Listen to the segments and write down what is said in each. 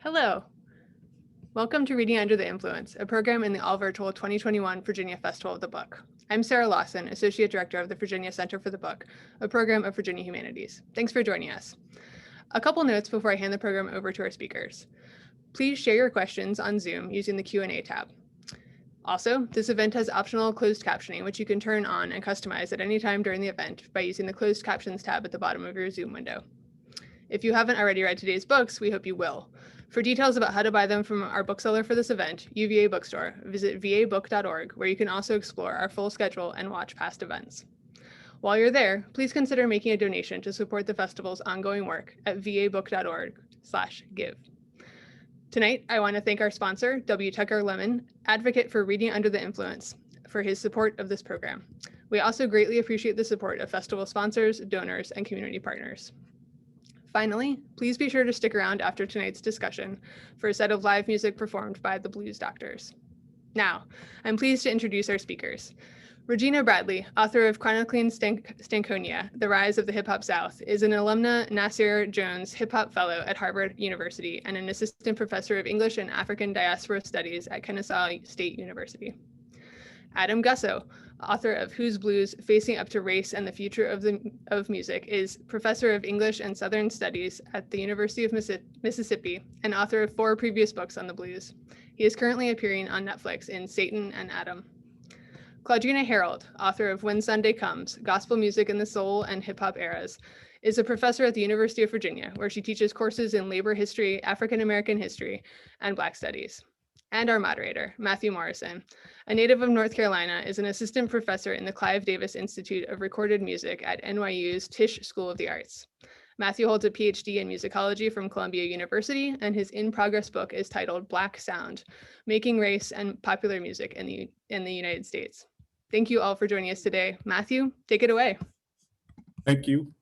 Hello. Welcome to Reading Under the Influence, a program in the all-virtual 2021 Virginia Festival of the Book. I'm Sarah Lawson, Associate Director of the Virginia Center for the Book, a program of Virginia Humanities. Thanks for joining us. A couple notes before I hand the program over to our speakers. Please share your questions on Zoom using the Q&A tab. Also, this event has optional closed captioning, which you can turn on and customize at any time during the event by using the closed captions tab at the bottom of your Zoom window. If you haven't already read today's books, we hope you will. For details about how to buy them from our bookseller for this event, UVA Bookstore, visit vabook.org, where you can also explore our full schedule and watch past events. While you're there, please consider making a donation to support the festival's ongoing work at vabook.org/give. Tonight, I want to thank our sponsor, W. Tucker Lemon, advocate for Reading Under the Influence, for his support of this program. We also greatly appreciate the support of festival sponsors, donors, and community partners. Finally, please be sure to stick around after tonight's discussion for a set of live music performed by the Blues Doctors. Now, I'm pleased to introduce our speakers. Regina Bradley, author of Chronicling Stankonia, The Rise of the Hip Hop South, is an alumna Nasir Jones Hip Hop Fellow at Harvard University and an assistant professor of English and African Diaspora Studies at Kennesaw State University. Adam Gussow, author of Who's Blues? Facing Up to Race and the Future of Music, is professor of English and Southern Studies at the University of Mississippi and author of 4 previous books on the blues. He is currently appearing on Netflix in Satan and Adam. Claudrena Harold, author of When Sunday Comes, Gospel Music in the Soul and Hip Hop Eras, is a professor at the University of Virginia, where she teaches courses in labor history, African American history, and Black studies. And our moderator, Matthew Morrison, a native of North Carolina, is an assistant professor in the Clive Davis Institute of Recorded Music at NYU's Tisch School of the Arts. Matthew holds a PhD in musicology from Columbia University, and his in-progress book is titled Black Sound: Making Race and Popular Music in the United States. Thank you all for joining us today. Matthew, take it away. Thank you.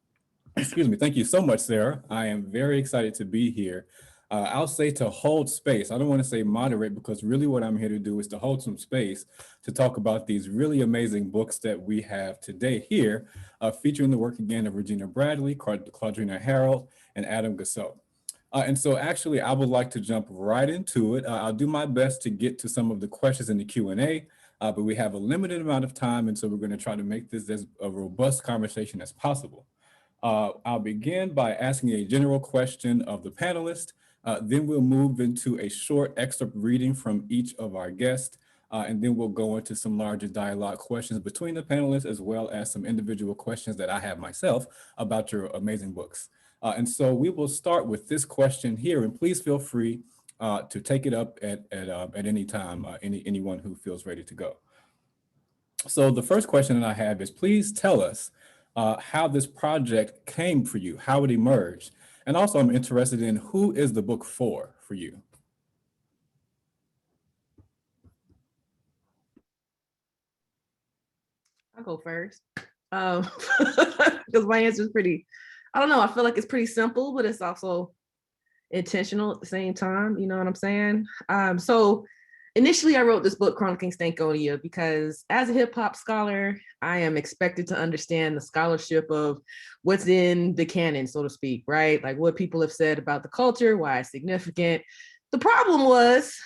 Excuse me. Thank you so much, Sarah. I am very excited to be here. I'll say to hold space. I don't want to say moderate, because really what I'm here to do is to hold some space to talk about these really amazing books that we have today here, featuring the work again of Regina Bradley, Claudrena Harold, and Adam Gussow. And so actually, I would like to jump right into it. I'll do my best to get to some of the questions in the Q&A, but we have a limited amount of time, and so we're going to try to make this as a robust conversation as possible. I'll begin by asking a general question of the panelists. Then we'll move into a short excerpt reading from each of our guests, and then we'll go into some larger dialogue questions between the panelists, as well as some individual questions that I have myself about your amazing books. And so we will start with this question here, and please feel free to take it up at any time, anyone who feels ready to go. So the first question that I have is, please tell us how this project came for you, how it emerged. And also, I'm interested in who is the book for you? I'll go first. Because my answer is pretty, I don't know, I feel like it's pretty simple, but it's also intentional at the same time, you know what I'm saying? So initially I wrote this book, Chronicling Stankonia, because as a hip hop scholar, I am expected to understand the scholarship of what's in the canon, so to speak, right? Like what people have said about the culture, why it's significant. The problem was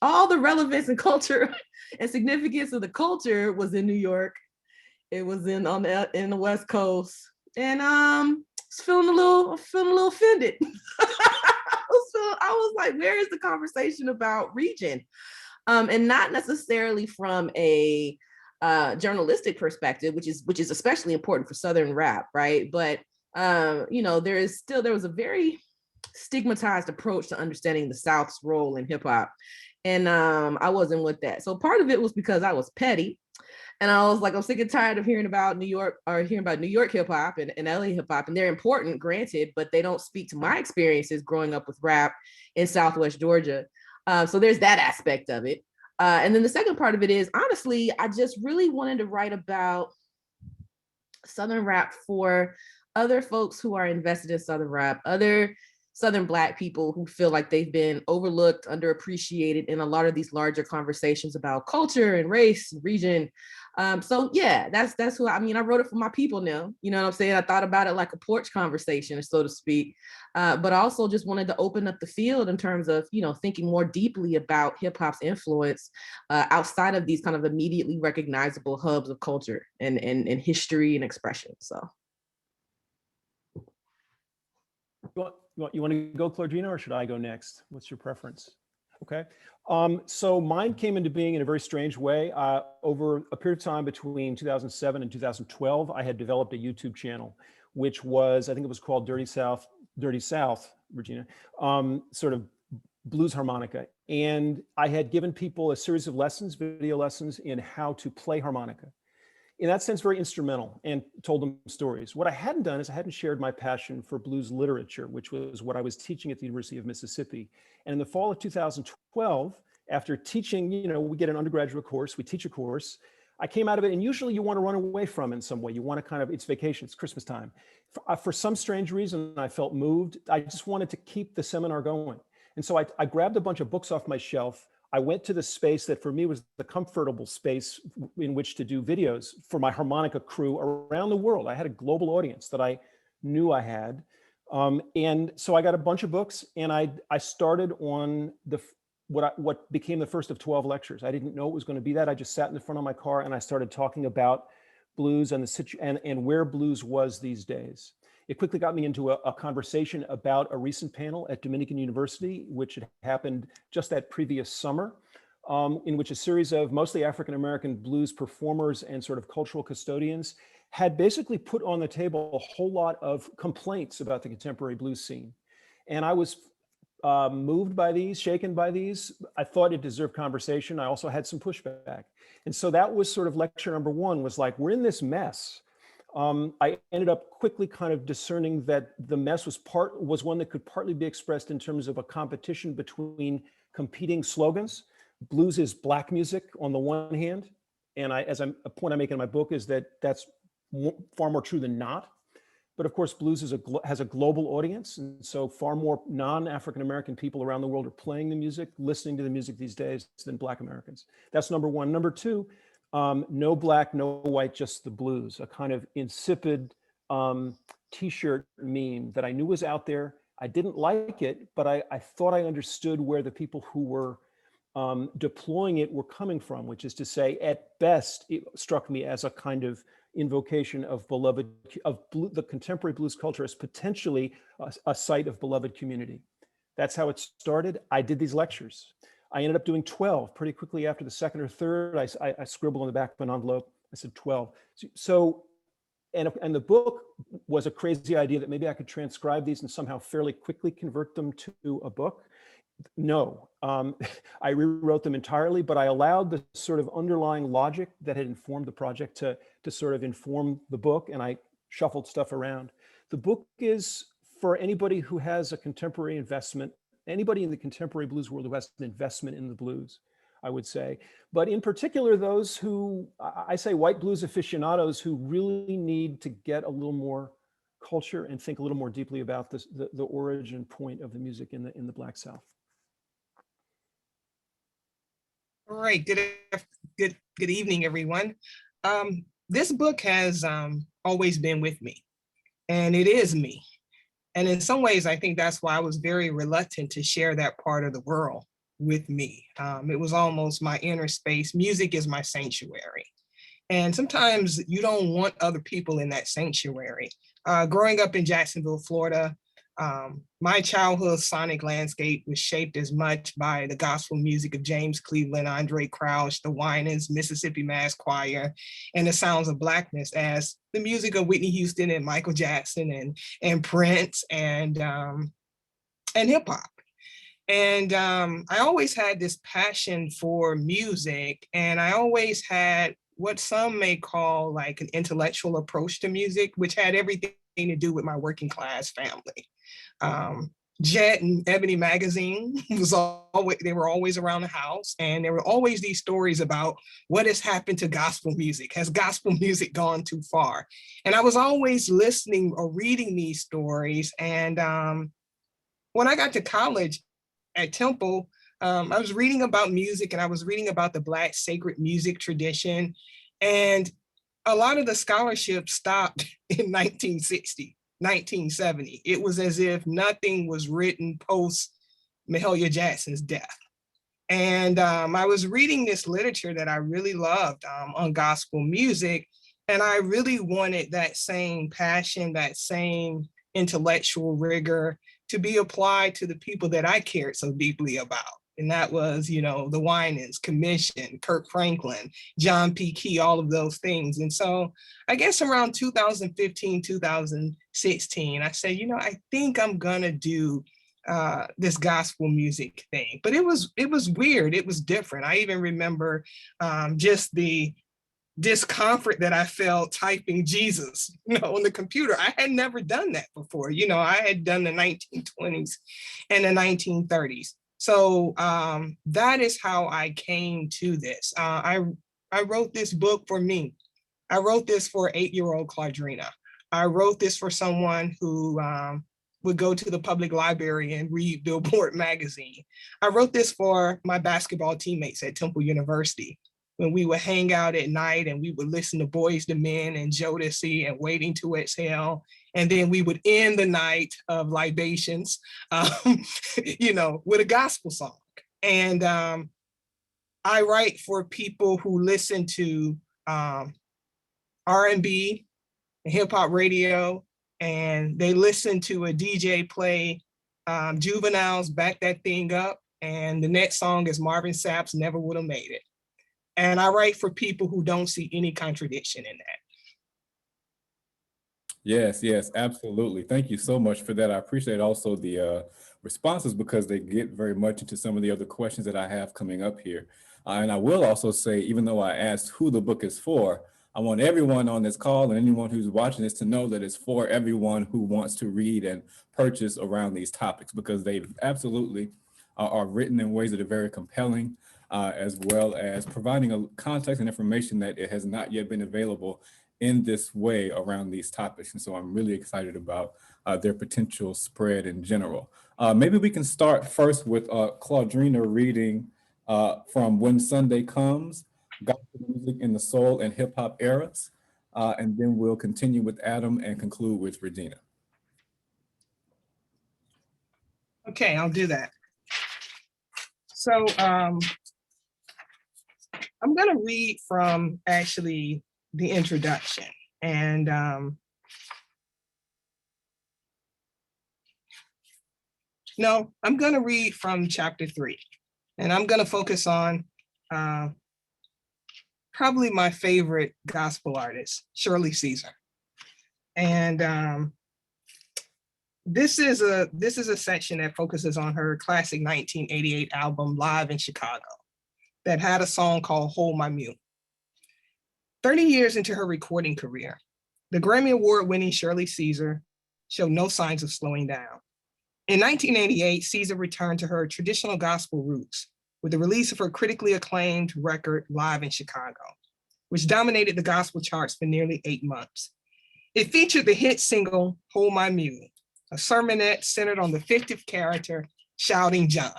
all the relevance and culture and significance of the culture was in New York. It was in the West Coast, and I was feeling a little offended. I was like, where is the conversation about region? And not necessarily from a journalistic perspective, which is especially important for Southern rap, right? But you know, there was a very stigmatized approach to understanding the South's role in hip hop, and I wasn't with that. So part of it was because I was petty, and I was like, I'm sick and tired of hearing about New York hip hop and LA hip hop, and they're important, granted, but they don't speak to my experiences growing up with rap in Southwest Georgia. So there's that aspect of it. And then the second part of it is, honestly, I just really wanted to write about Southern rap for other folks who are invested in Southern rap, other Southern Black people who feel like they've been overlooked, underappreciated in a lot of these larger conversations about culture and race and region. So yeah, that's who I mean. I wrote it for my people now. You know what I'm saying? I thought about it like a porch conversation, so to speak. But I also just wanted to open up the field in terms of, you know, thinking more deeply about hip hop's influence outside of these kind of immediately recognizable hubs of culture and history and expression. So. You want to go, Claudrena, or should I go next? What's your preference? Okay. So mine came into being in a very strange way. Over a period of time between 2007 and 2012, I had developed a YouTube channel, which was, I think it was called Dirty South, Regina, sort of blues harmonica. And I had given people a series of lessons, video lessons in how to play harmonica. In that sense, very instrumental, and told them stories. What I hadn't done is I hadn't shared my passion for blues literature, which was what I was teaching at the University of Mississippi. And in the fall of 2012, after teaching, you know, we get an undergraduate course, we teach a course, I came out of it, and usually you want to run away from it in some way. You want to kind of, it's vacation, it's Christmas time. For some strange reason, I felt moved. I just wanted to keep the seminar going. And so I grabbed a bunch of books off my shelf. I went to the space that for me was the comfortable space in which to do videos for my harmonica crew around the world. I had a global audience that I knew I had. And so I got a bunch of books, and I started on what became the first of 12 lectures. I didn't know it was going to be that. I just sat in the front of my car and I started talking about blues and and where blues was these days. It quickly got me into a conversation about a recent panel at Dominican University, which had happened just that previous summer, in which a series of mostly African-American blues performers and sort of cultural custodians had basically put on the table a whole lot of complaints about the contemporary blues scene. And I was moved by these, shaken by these. I thought it deserved conversation. I also had some pushback. And so that was sort of lecture number one, was like, we're in this mess. I ended up quickly kind of discerning that the mess was one that could partly be expressed in terms of a competition between competing slogans. Blues is Black music on the one hand, and a point I make in my book is that that's far more true than not. But of course, blues has a global audience, and so far more non-African American people around the world are playing the music, listening to the music these days than Black Americans. That's number one. Number two. No black, no white, just the blues, a kind of insipid t-shirt meme that I knew was out there. I didn't like it, but I thought I understood where the people who were deploying it were coming from, which is to say, at best, it struck me as a kind of invocation of the contemporary blues culture as potentially a site of beloved community. That's how it started. I did these lectures. I ended up doing 12 pretty quickly after the second or third. I scribbled on the back of an envelope. I said 12. So, and the book was a crazy idea that maybe I could transcribe these and somehow fairly quickly convert them to a book. No, I rewrote them entirely, but I allowed the sort of underlying logic that had informed the project to sort of inform the book, and I shuffled stuff around. The book is for anybody who has a contemporary investment, anybody in the contemporary blues world who has an investment in the blues, I would say. But in particular, those who, I say white blues aficionados who really need to get a little more culture and think a little more deeply about the origin point of the music in the Black South. All right, good evening, everyone. This book has always been with me, and it is me. And in some ways, I think that's why I was very reluctant to share that part of the world with me. It was almost my inner space. Music is my sanctuary. And sometimes you don't want other people in that sanctuary. Growing up in Jacksonville, Florida, my childhood sonic landscape was shaped as much by the gospel music of James Cleveland, Andre Crouch, the Winans, Mississippi Mass Choir, and the sounds of Blackness as the music of Whitney Houston and Michael Jackson and Prince and hip hop. And I always had this passion for music, and I always had what some may call like an intellectual approach to music, which had everything to do with my working class family. Jet and Ebony magazine they were always around the house, and there were always these stories about what has happened to gospel music. Has gospel music gone too far? And I was always listening or reading these stories, and when I got to college at Temple, I was reading about music, and I was reading about the Black sacred music tradition. And a lot of the scholarship stopped in 1960, 1970. It was as if nothing was written post Mahalia Jackson's death. And I was reading this literature that I really loved on gospel music. And I really wanted that same passion, that same intellectual rigor to be applied to the people that I cared so deeply about. And that was, you know, the Winans, Commission, Kirk Franklin, John P. Key, all of those things. And so I guess around 2015, 2016, I said, you know, I think I'm gonna do this gospel music thing. But it was weird, it was different. I even remember just the discomfort that I felt typing Jesus, you know, on the computer. I had never done that before. You know, I had done the 1920s and the 1930s. So that is how I came to this. I wrote this book for me. I wrote this for 8-year-old Claudrena. I wrote this for someone who would go to the public library and read Billboard magazine. I wrote this for my basketball teammates at Temple University, when we would hang out at night and we would listen to Boys to Men and Jodeci and Waiting to Exhale. And then we would end the night of libations, you know, with a gospel song. And I write for people who listen to R&B and hip hop radio, and they listen to a DJ play Juvenile's Back That Thing Up, and the next song is Marvin Sapp's Never Would Have Made It. And I write for people who don't see any contradiction in that. Yes, yes, absolutely. Thank you so much for that. I appreciate also the responses, because they get very much into some of the other questions that I have coming up here. And I will also say, even though I asked who the book is for, I want everyone on this call and anyone who's watching this to know that it's for everyone who wants to read and purchase around these topics, because they absolutely are written in ways that are very compelling, as well as providing a context and information that it has not yet been available in this way around these topics. And so I'm really excited about their potential spread in general. Maybe we can start first with Claudrena reading from When Sunday Comes, Gospel Music in the Soul and Hip Hop Eras. And then we'll continue with Adam and conclude with Regina. Okay, I'll do that. So I'm gonna read from actually the introduction, and no, I'm gonna read from chapter 3, and I'm gonna focus on probably my favorite gospel artist, Shirley Caesar. And this is a section that focuses on her classic 1988 album, Live in Chicago, that had a song called Hold My Mule. 30 years into her recording career, the Grammy Award-winning Shirley Caesar showed no signs of slowing down. In 1988, Caesar returned to her traditional gospel roots with the release of her critically acclaimed record, Live in Chicago, which dominated the gospel charts for nearly 8 months. It featured the hit single, Hold My Mule, a sermonette centered on the fictive character, Shouting John,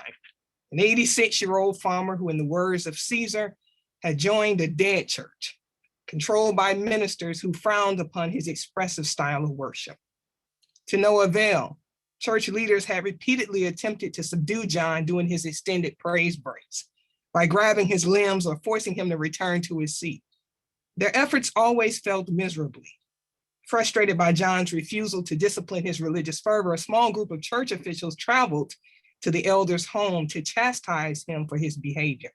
an 86-year-old farmer who, in the words of Caesar, had joined a dead church, controlled by ministers who frowned upon his expressive style of worship. To no avail, church leaders had repeatedly attempted to subdue John during his extended praise breaks by grabbing his limbs or forcing him to return to his seat. Their efforts always failed miserably. Frustrated by John's refusal to discipline his religious fervor, a small group of church officials traveled to the elder's home to chastise him for his behavior.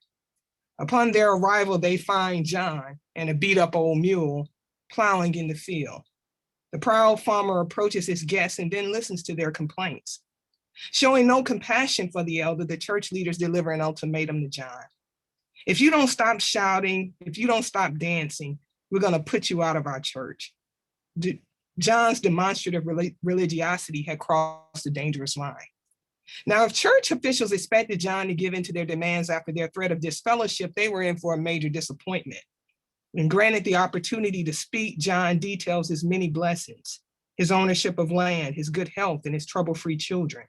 Upon their arrival, they find John and a beat-up old mule plowing in the field. The proud farmer approaches his guests and then listens to their complaints. Showing no compassion for the elder, the church leaders deliver an ultimatum to John. If you don't stop shouting, if you don't stop dancing, we're going to put you out of our church. John's demonstrative religiosity had crossed a dangerous line. Now, if church officials expected John to give in to their demands after their threat of disfellowship, they were in for a major disappointment. When granted the opportunity to speak, John details his many blessings, his ownership of land, his good health, and his trouble-free children.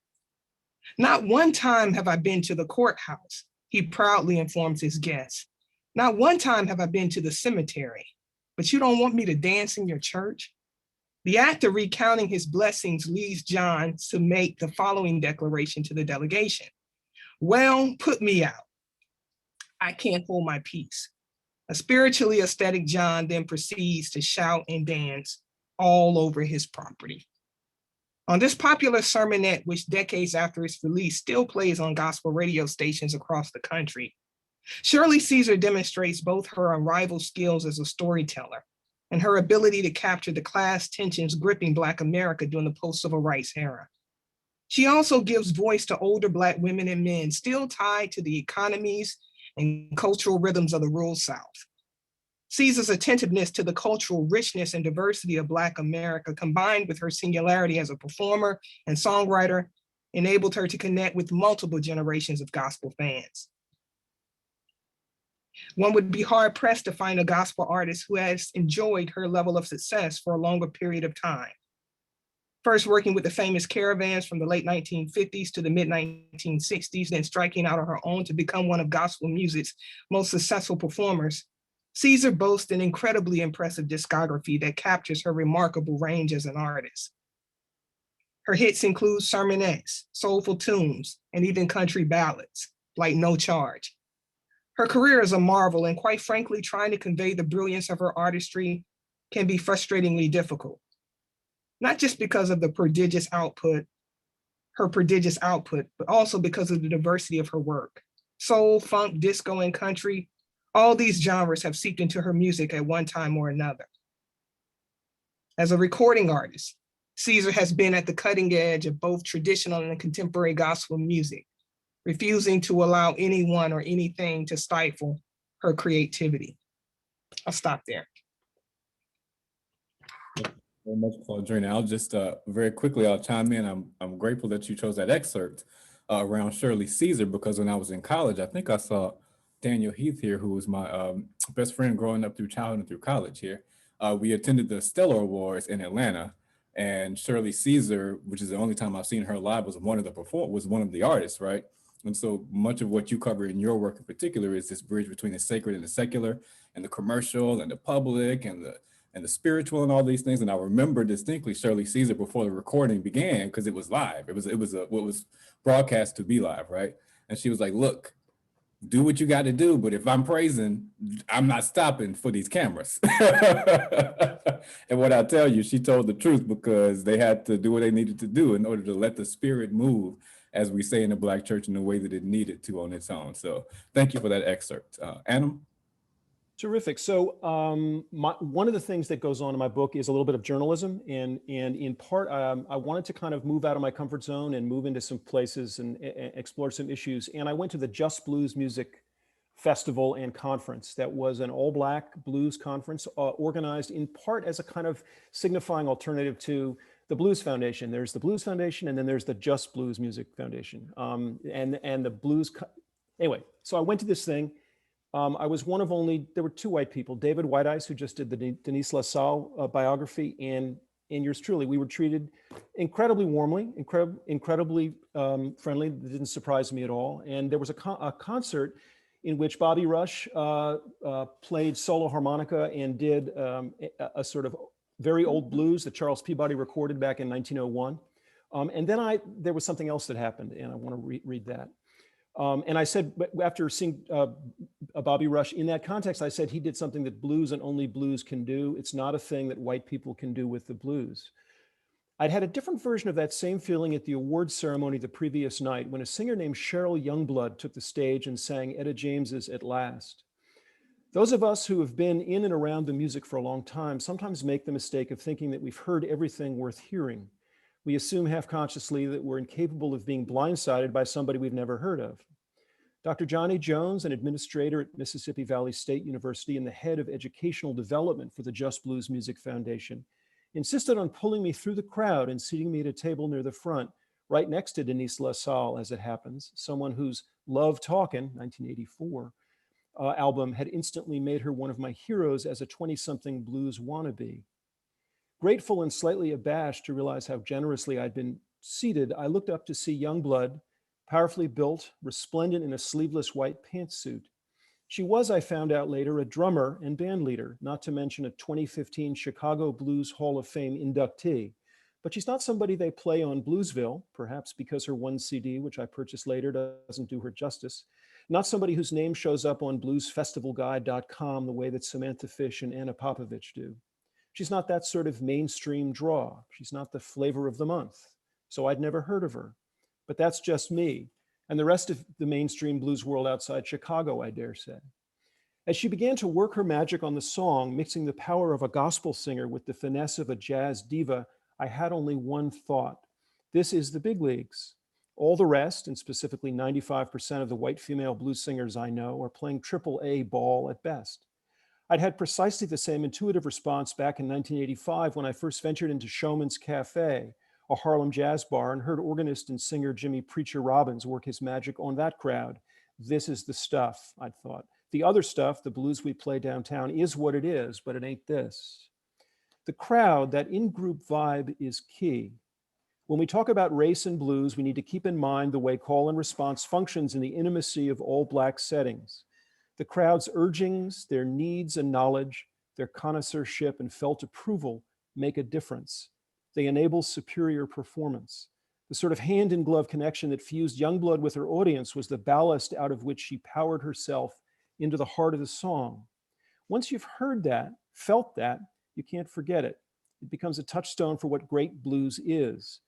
Not one time have I been to the courthouse, he proudly informs his guests. Not one time have I been to the cemetery, but you don't want me to dance in your church? The act of recounting his blessings leads John to make the following declaration to the delegation. Well, put me out. I can't hold my peace. A spiritually ecstatic John then proceeds to shout and dance all over his property. On this popular sermonette, which decades after its release still plays on gospel radio stations across the country, Shirley Caesar demonstrates both her unrivaled skills as a storyteller and her ability to capture the class tensions gripping Black America during the post-civil rights era. She also gives voice to older Black women and men still tied to the economies and cultural rhythms of the rural South. Caesar's attentiveness to the cultural richness and diversity of Black America, combined with her singularity as a performer and songwriter, enabled her to connect with multiple generations of gospel fans. One would be hard pressed to find a gospel artist who has enjoyed her level of success for a longer period of time. First working with the famous Caravans from the late 1950s to the mid 1960s, then striking out on her own to become one of gospel music's most successful performers, Caesar boasts an incredibly impressive discography that captures her remarkable range as an artist. Her hits include sermonettes, soulful tunes, and even country ballads, like No Charge. Her career is a marvel, and quite frankly, trying to convey the brilliance of her artistry can be frustratingly difficult. Not just because of her prodigious output, but also because of the diversity of her work. Soul, funk, disco, and country, all these genres have seeped into her music at one time or another. As a recording artist, Caesar has been at the cutting edge of both traditional and contemporary gospel music, refusing to allow anyone or anything to stifle her creativity. I'll stop there. Very much, Claudrena. I'll just very quickly, I'll chime in. I'm grateful that you chose that excerpt around Shirley Caesar, because when I was in college, I think I saw Daniel Heath here, who was my best friend growing up through childhood and through college here. We attended the Stellar Awards in Atlanta, and Shirley Caesar, which is the only time I've seen her live, was one of the artists, right? And so much of what you cover in your work in particular is this bridge between the sacred and the secular, and the commercial and the public and the spiritual and all these things. And I remember distinctly Shirley Caesar before the recording began, because it was live. It was what was broadcast to be live, right? And she was like, look, do what you got to do, but if I'm praising, I'm not stopping for these cameras. And what I tell you, she told the truth, because they had to do what they needed to do in order to let the spirit move, as we say in the Black church, in the way that it needed to on its own. So thank you for that excerpt. Adam? Terrific. So one of the things that goes on in my book is a little bit of journalism, and in part, I wanted to kind of move out of my comfort zone and move into some places and explore some issues. And I went to the Just Blues Music Festival and Conference. That was an all-Black blues conference organized in part as a kind of signifying alternative to the Blues Foundation. There's the Blues Foundation, and then there's the Just Blues Music Foundation. And the blues. Anyway, so I went to this thing. I was one of only, there were two white people, David Whiteice, who just did the Denise LaSalle biography, and yours truly. We were treated incredibly warmly, incredibly friendly. That didn't surprise me at all. And there was a concert in which Bobby Rush played solo harmonica and did a sort of very old blues that Charles Peabody recorded back in 1901. And then there was something else that happened, and I want to read that. And I said, after seeing Bobby Rush in that context, I said he did something that blues and only blues can do. It's not a thing that white people can do with the blues. I'd had a different version of that same feeling at the awards ceremony the previous night, when a singer named Cheryl Youngblood took the stage and sang Etta James's At Last. Those of us who have been in and around the music for a long time sometimes make the mistake of thinking that we've heard everything worth hearing. We assume half-consciously that we're incapable of being blindsided by somebody we've never heard of. Dr. Johnny Jones, an administrator at Mississippi Valley State University and the head of educational development for the Just Blues Music Foundation, insisted on pulling me through the crowd and seating me at a table near the front, right next to Denise LaSalle, as it happens, someone whose Love Talkin', 1984, album had instantly made her one of my heroes as a 20-something blues wannabe. Grateful and slightly abashed to realize how generously I'd been seated, I looked up to see Youngblood powerfully built, resplendent in a sleeveless white pantsuit. She was, I found out later, a drummer and band leader, not to mention a 2015 Chicago Blues Hall of Fame inductee. But she's not somebody they play on Bluesville, perhaps because her one CD, which I purchased later, doesn't do her justice. Not somebody whose name shows up on bluesfestivalguide.com the way that Samantha Fish and Anna Popovich do. She's not that sort of mainstream draw. She's not the flavor of the month. So I'd never heard of her. But that's just me and the rest of the mainstream blues world outside Chicago, I dare say. As she began to work her magic on the song, mixing the power of a gospel singer with the finesse of a jazz diva, I had only one thought. This is the big leagues. All the rest, and specifically 95% of the white female blues singers I know, are playing AAA ball at best. I'd had precisely the same intuitive response back in 1985 when I first ventured into Showman's Cafe, a Harlem jazz bar, and heard organist and singer Jimmy Preacher Robbins work his magic on that crowd. This is the stuff, I'd thought. The other stuff, the blues we play downtown, is what it is, but it ain't this. The crowd, that in-group vibe, is key. When we talk about race and blues, we need to keep in mind the way call and response functions in the intimacy of all Black settings. The crowd's urgings, their needs and knowledge, their connoisseurship and felt approval make a difference. They enable superior performance. The sort of hand-in-glove connection that fused Youngblood with her audience was the ballast out of which she powered herself into the heart of the song. Once you've heard that, felt that, you can't forget it. It becomes a touchstone for what great blues is.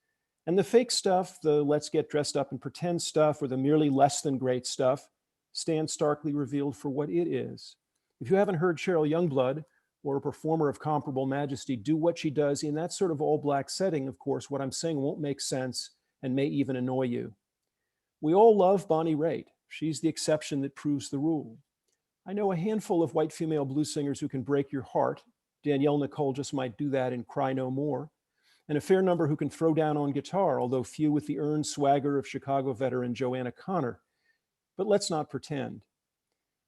And the fake stuff, the let's get dressed up and pretend stuff, or the merely less than great stuff, stands starkly revealed for what it is. If you haven't heard Cheryl Youngblood, or a performer of comparable majesty, do what she does in that sort of all Black setting, of course, what I'm saying won't make sense and may even annoy you. We all love Bonnie Raitt. She's the exception that proves the rule. I know a handful of white female blues singers who can break your heart. Danielle Nicole just might do that in Cry No More. And a fair number who can throw down on guitar, although few with the earned swagger of Chicago veteran Joanna Connor. But let's not pretend.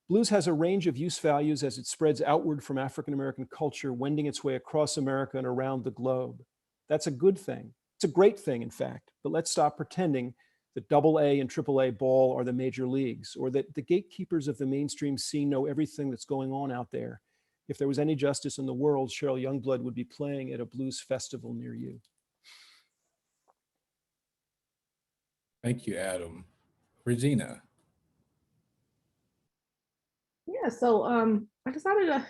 Blues has a range of use values as it spreads outward from African-American culture, wending its way across America and around the globe. That's a good thing. It's a great thing, in fact, but let's stop pretending that AA and AAA ball are the major leagues, or that the gatekeepers of the mainstream scene know everything that's going on out there. If there was any justice in the world, Cheryl Youngblood would be playing at a blues festival near you. Thank you, Adam. Regina. Yeah, so I decided to,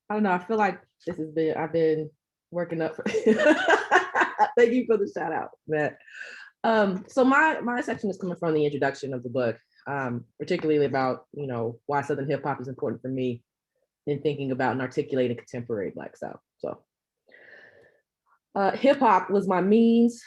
I don't know, I feel like I've been working up for, thank you for the shout out, Matt. So my section is coming from the introduction of the book, particularly about, why Southern hip hop is important for me in thinking about and articulating contemporary Black South. So hip hop was my means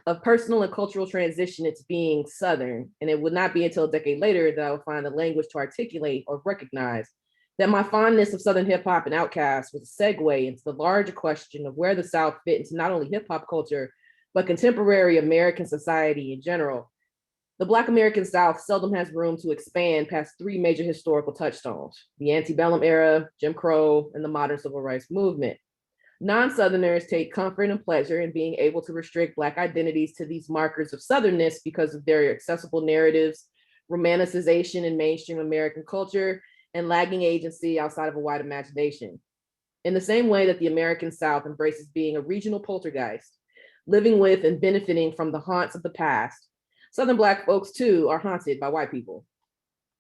of personal and cultural transition into being Southern. And it would not be until a decade later that I would find the language to articulate or recognize that my fondness of Southern hip hop and Outkast was a segue into the larger question of where the South fit into not only hip hop culture, but contemporary American society in general. The Black American South seldom has room to expand past three major historical touchstones: the antebellum era, Jim Crow, and the modern civil rights movement. Non-Southerners take comfort and pleasure in being able to restrict Black identities to these markers of Southernness because of their accessible narratives, romanticization in mainstream American culture, and lagging agency outside of a wide imagination. In the same way that the American South embraces being a regional poltergeist, living with and benefiting from the haunts of the past, Southern Black folks too are haunted by white people.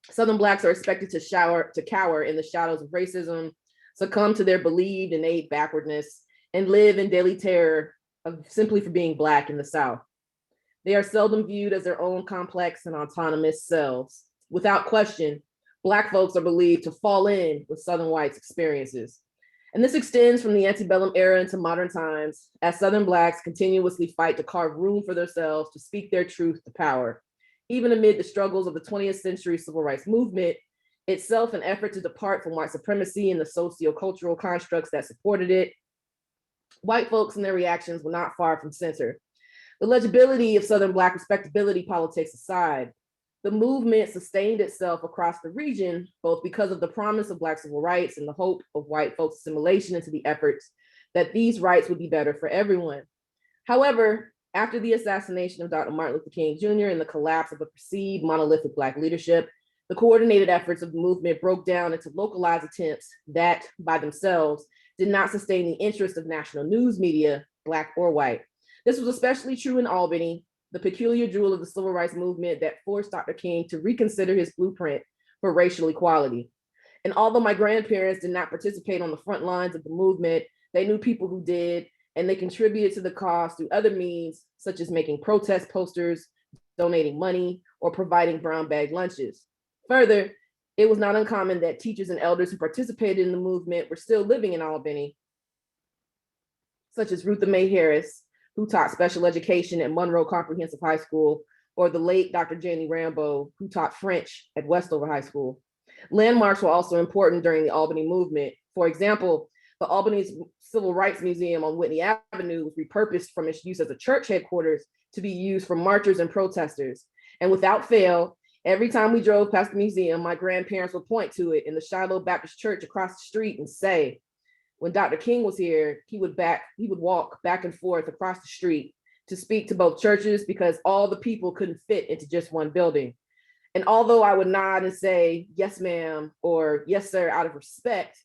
Southern Blacks are expected to cower in the shadows of racism, succumb to their believed innate backwardness, and live in daily terror of simply for being Black in the South. They are seldom viewed as their own complex and autonomous selves. Without question, Black folks are believed to fall in with Southern whites' experiences. And this extends from the antebellum era into modern times, as Southern Blacks continuously fight to carve room for themselves to speak their truth to power. Even amid the struggles of the 20th century civil rights movement, itself an effort to depart from white supremacy and the socio-cultural constructs that supported it, white folks and their reactions were not far from center. The legibility of Southern Black respectability politics aside, the movement sustained itself across the region, both because of the promise of Black civil rights and the hope of white folks' assimilation into the efforts that these rights would be better for everyone. However, After the assassination of Dr. Martin Luther King Jr. and the collapse of the perceived monolithic Black leadership, the coordinated efforts of the movement broke down into localized attempts that, by themselves, did not sustain the interest of national news media, Black or white. This was especially true in Albany, the peculiar jewel of the civil rights movement that forced Dr. King to reconsider his blueprint for racial equality. And although my grandparents did not participate on the front lines of the movement, they knew people who did, and they contributed to the cause through other means, such as making protest posters, donating money, or providing brown bag lunches. Further, it was not uncommon that teachers and elders who participated in the movement were still living in Albany, such as Rutha Mae Harris, who taught special education at Monroe Comprehensive High School, or the late Dr. Janie Rambo, who taught French at Westover High School. Landmarks were also important during the Albany movement. For example, the Albany's Civil Rights Museum on Whitney Avenue was repurposed from its use as a church headquarters to be used for marchers and protesters. And without fail, every time we drove past the museum, my grandparents would point to it in the Shiloh Baptist Church across the street and say, when Dr. King was here, he would walk back and forth across the street to speak to both churches because all the people couldn't fit into just one building. And although I would nod and say, yes, ma'am, or yes, sir, out of respect,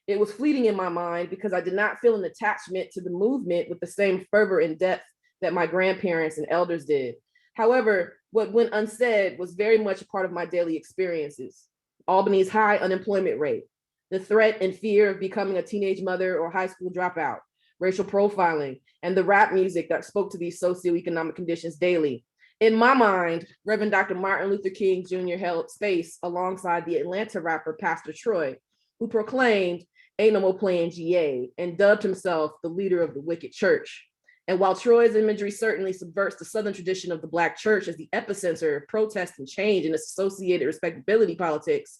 it was fleeting in my mind because I did not feel an attachment to the movement with the same fervor and depth that my grandparents and elders did. However, what went unsaid was very much a part of my daily experiences. Albany's high unemployment rate, the threat and fear of becoming a teenage mother or high school dropout, racial profiling, and the rap music that spoke to these socioeconomic conditions daily. In my mind, Reverend Dr. Martin Luther King Jr. held space alongside the Atlanta rapper Pastor Troy, who proclaimed, "Ain't no more playing GA," and dubbed himself the leader of the wicked church. And while Troy's imagery certainly subverts the Southern tradition of the Black church as the epicenter of protest and change and associated respectability politics,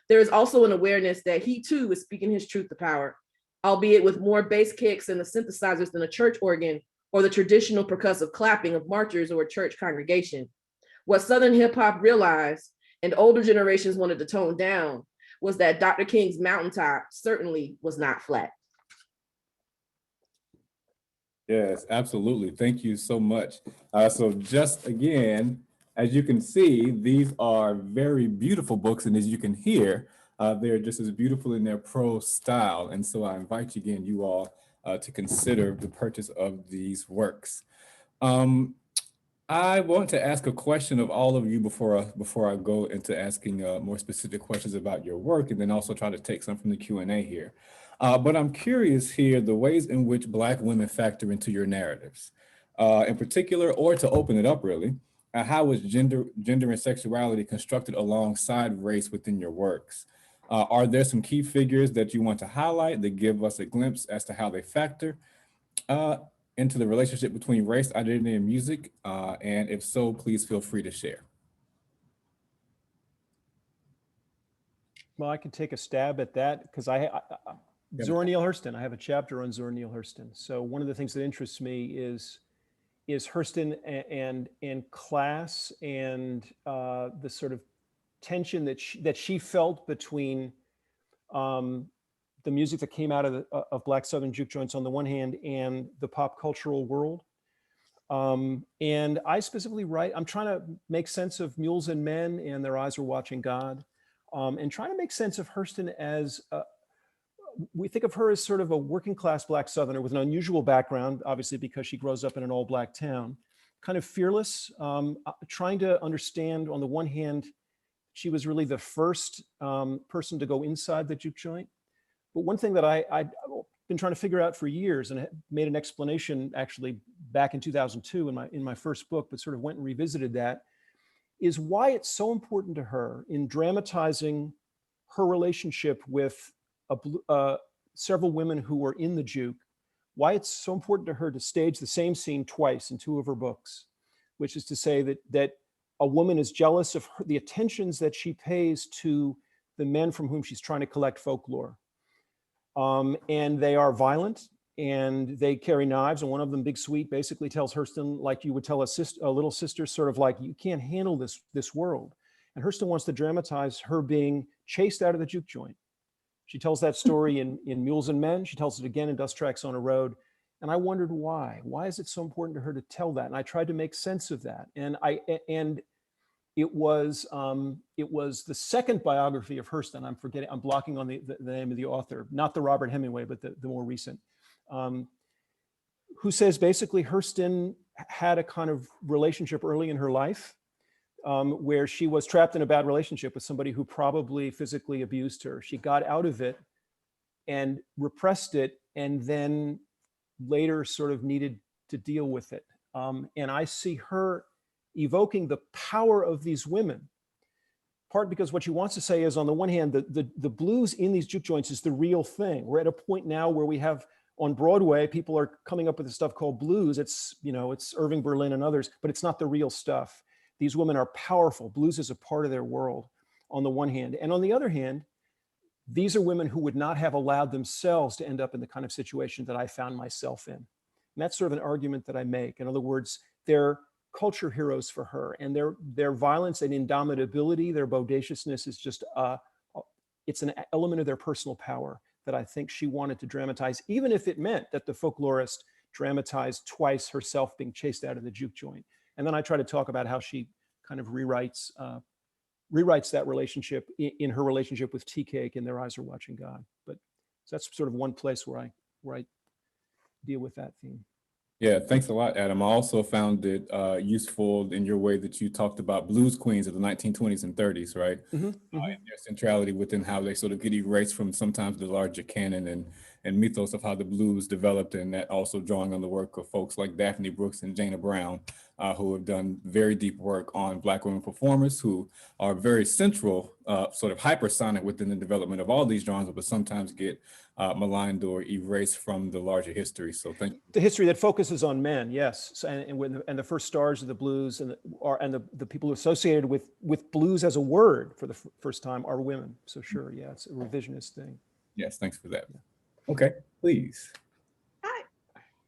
there is also an awareness that he too is speaking his truth to power, albeit with more bass kicks and the synthesizers than a church organ or the traditional percussive clapping of marchers or a church congregation. What Southern hip hop realized, and older generations wanted to tone down, was that Dr. King's mountaintop certainly was not flat. Yes, absolutely. Thank you so much. So just again, as you can see, these are very beautiful books. And as you can hear, they're just as beautiful in their prose style. And so I invite you again, you all, to consider the purchase of these works. I want to ask a question of all of you before I go into asking more specific questions about your work, and then also try to take some from the Q&A here. But I'm curious here, the ways in which Black women factor into your narratives. In particular, or to open it up really, how is gender and sexuality constructed alongside race within your works? Are there some key figures that you want to highlight that give us a glimpse as to how they factor into the relationship between race, identity, and music? And if so, please feel free to share. Well, I can take a stab at that because Zora Neale Hurston, I have a chapter on Zora Neale Hurston. So one of the things that interests me is Hurston and class and the sort of tension that she felt between the music that came out of Black Southern juke joints on the one hand and the pop cultural world. And I specifically write, I'm trying to make sense of Mules and Men and Their Eyes Were Watching God, and trying to make sense of Hurston as, we think of her as sort of a working class Black Southerner with an unusual background, obviously because she grows up in an all Black town, kind of fearless, trying to understand on the one hand, she was really the first person to go inside the juke joint. But one thing that I've been trying to figure out for years, and made an explanation actually back in 2002 in my first book, but sort of went and revisited that, is why it's so important to her in dramatizing her relationship with several women who were in the juke, why it's so important to her to stage the same scene twice in two of her books, which is to say that a woman is jealous of the attentions that she pays to the men from whom she's trying to collect folklore. And they are violent and they carry knives, and one of them, Big Sweet, basically tells Hurston, like you would tell a little sister, sort of like, you can't handle this world. And Hurston wants to dramatize her being chased out of the juke joint. She tells that story in Mules and Men. She tells it again in Dust Tracks on a Road. And I wondered why. Why is it so important to her to tell that? And I tried to make sense of that. And it was the second biography of Hurston. I'm forgetting, I'm blocking on the name of the author, not the Robert Hemingway, but the more recent, who says basically Hurston had a kind of relationship early in her life where she was trapped in a bad relationship with somebody who probably physically abused her. She got out of it and repressed it, and then later sort of needed to deal with it. And I see her evoking the power of these women, part because what she wants to say is, on the one hand, the blues in these juke joints is the real thing. We're at a point now where we have, on Broadway, people are coming up with this stuff called blues. It's, it's Irving Berlin and others, but it's not the real stuff. These women are powerful. Blues is a part of their world, on the one hand. And on the other hand, these are women who would not have allowed themselves to end up in the kind of situation that I found myself in. And that's sort of an argument that I make. In other words, they're culture heroes for her, and their violence and indomitability, their bodaciousness is just it's an element of their personal power that I think she wanted to dramatize, even if it meant that the folklorist dramatized twice herself being chased out of the juke joint. And then I try to talk about how she kind of rewrites that relationship in her relationship with Tea Cake and Their Eyes Are Watching God. But that's sort of one place where I deal with that theme. Yeah, thanks a lot, Adam. I also found it useful in your way that you talked about blues queens of the 1920s and 30s, right? And their centrality within how they sort of get erased from sometimes the larger canon and mythos of how the blues developed, and that also drawing on the work of folks like Daphne Brooks and Jana Brown, who have done very deep work on Black women performers who are very central, sort of hypersonic within the development of all these genres, but sometimes get maligned or erased from the larger history. So thank you. The history that focuses on men, yes, so, and the first stars of the blues and the people associated with blues as a word for the first time are women. So sure, yeah, it's a revisionist thing. Yes, thanks for that. Okay, please. I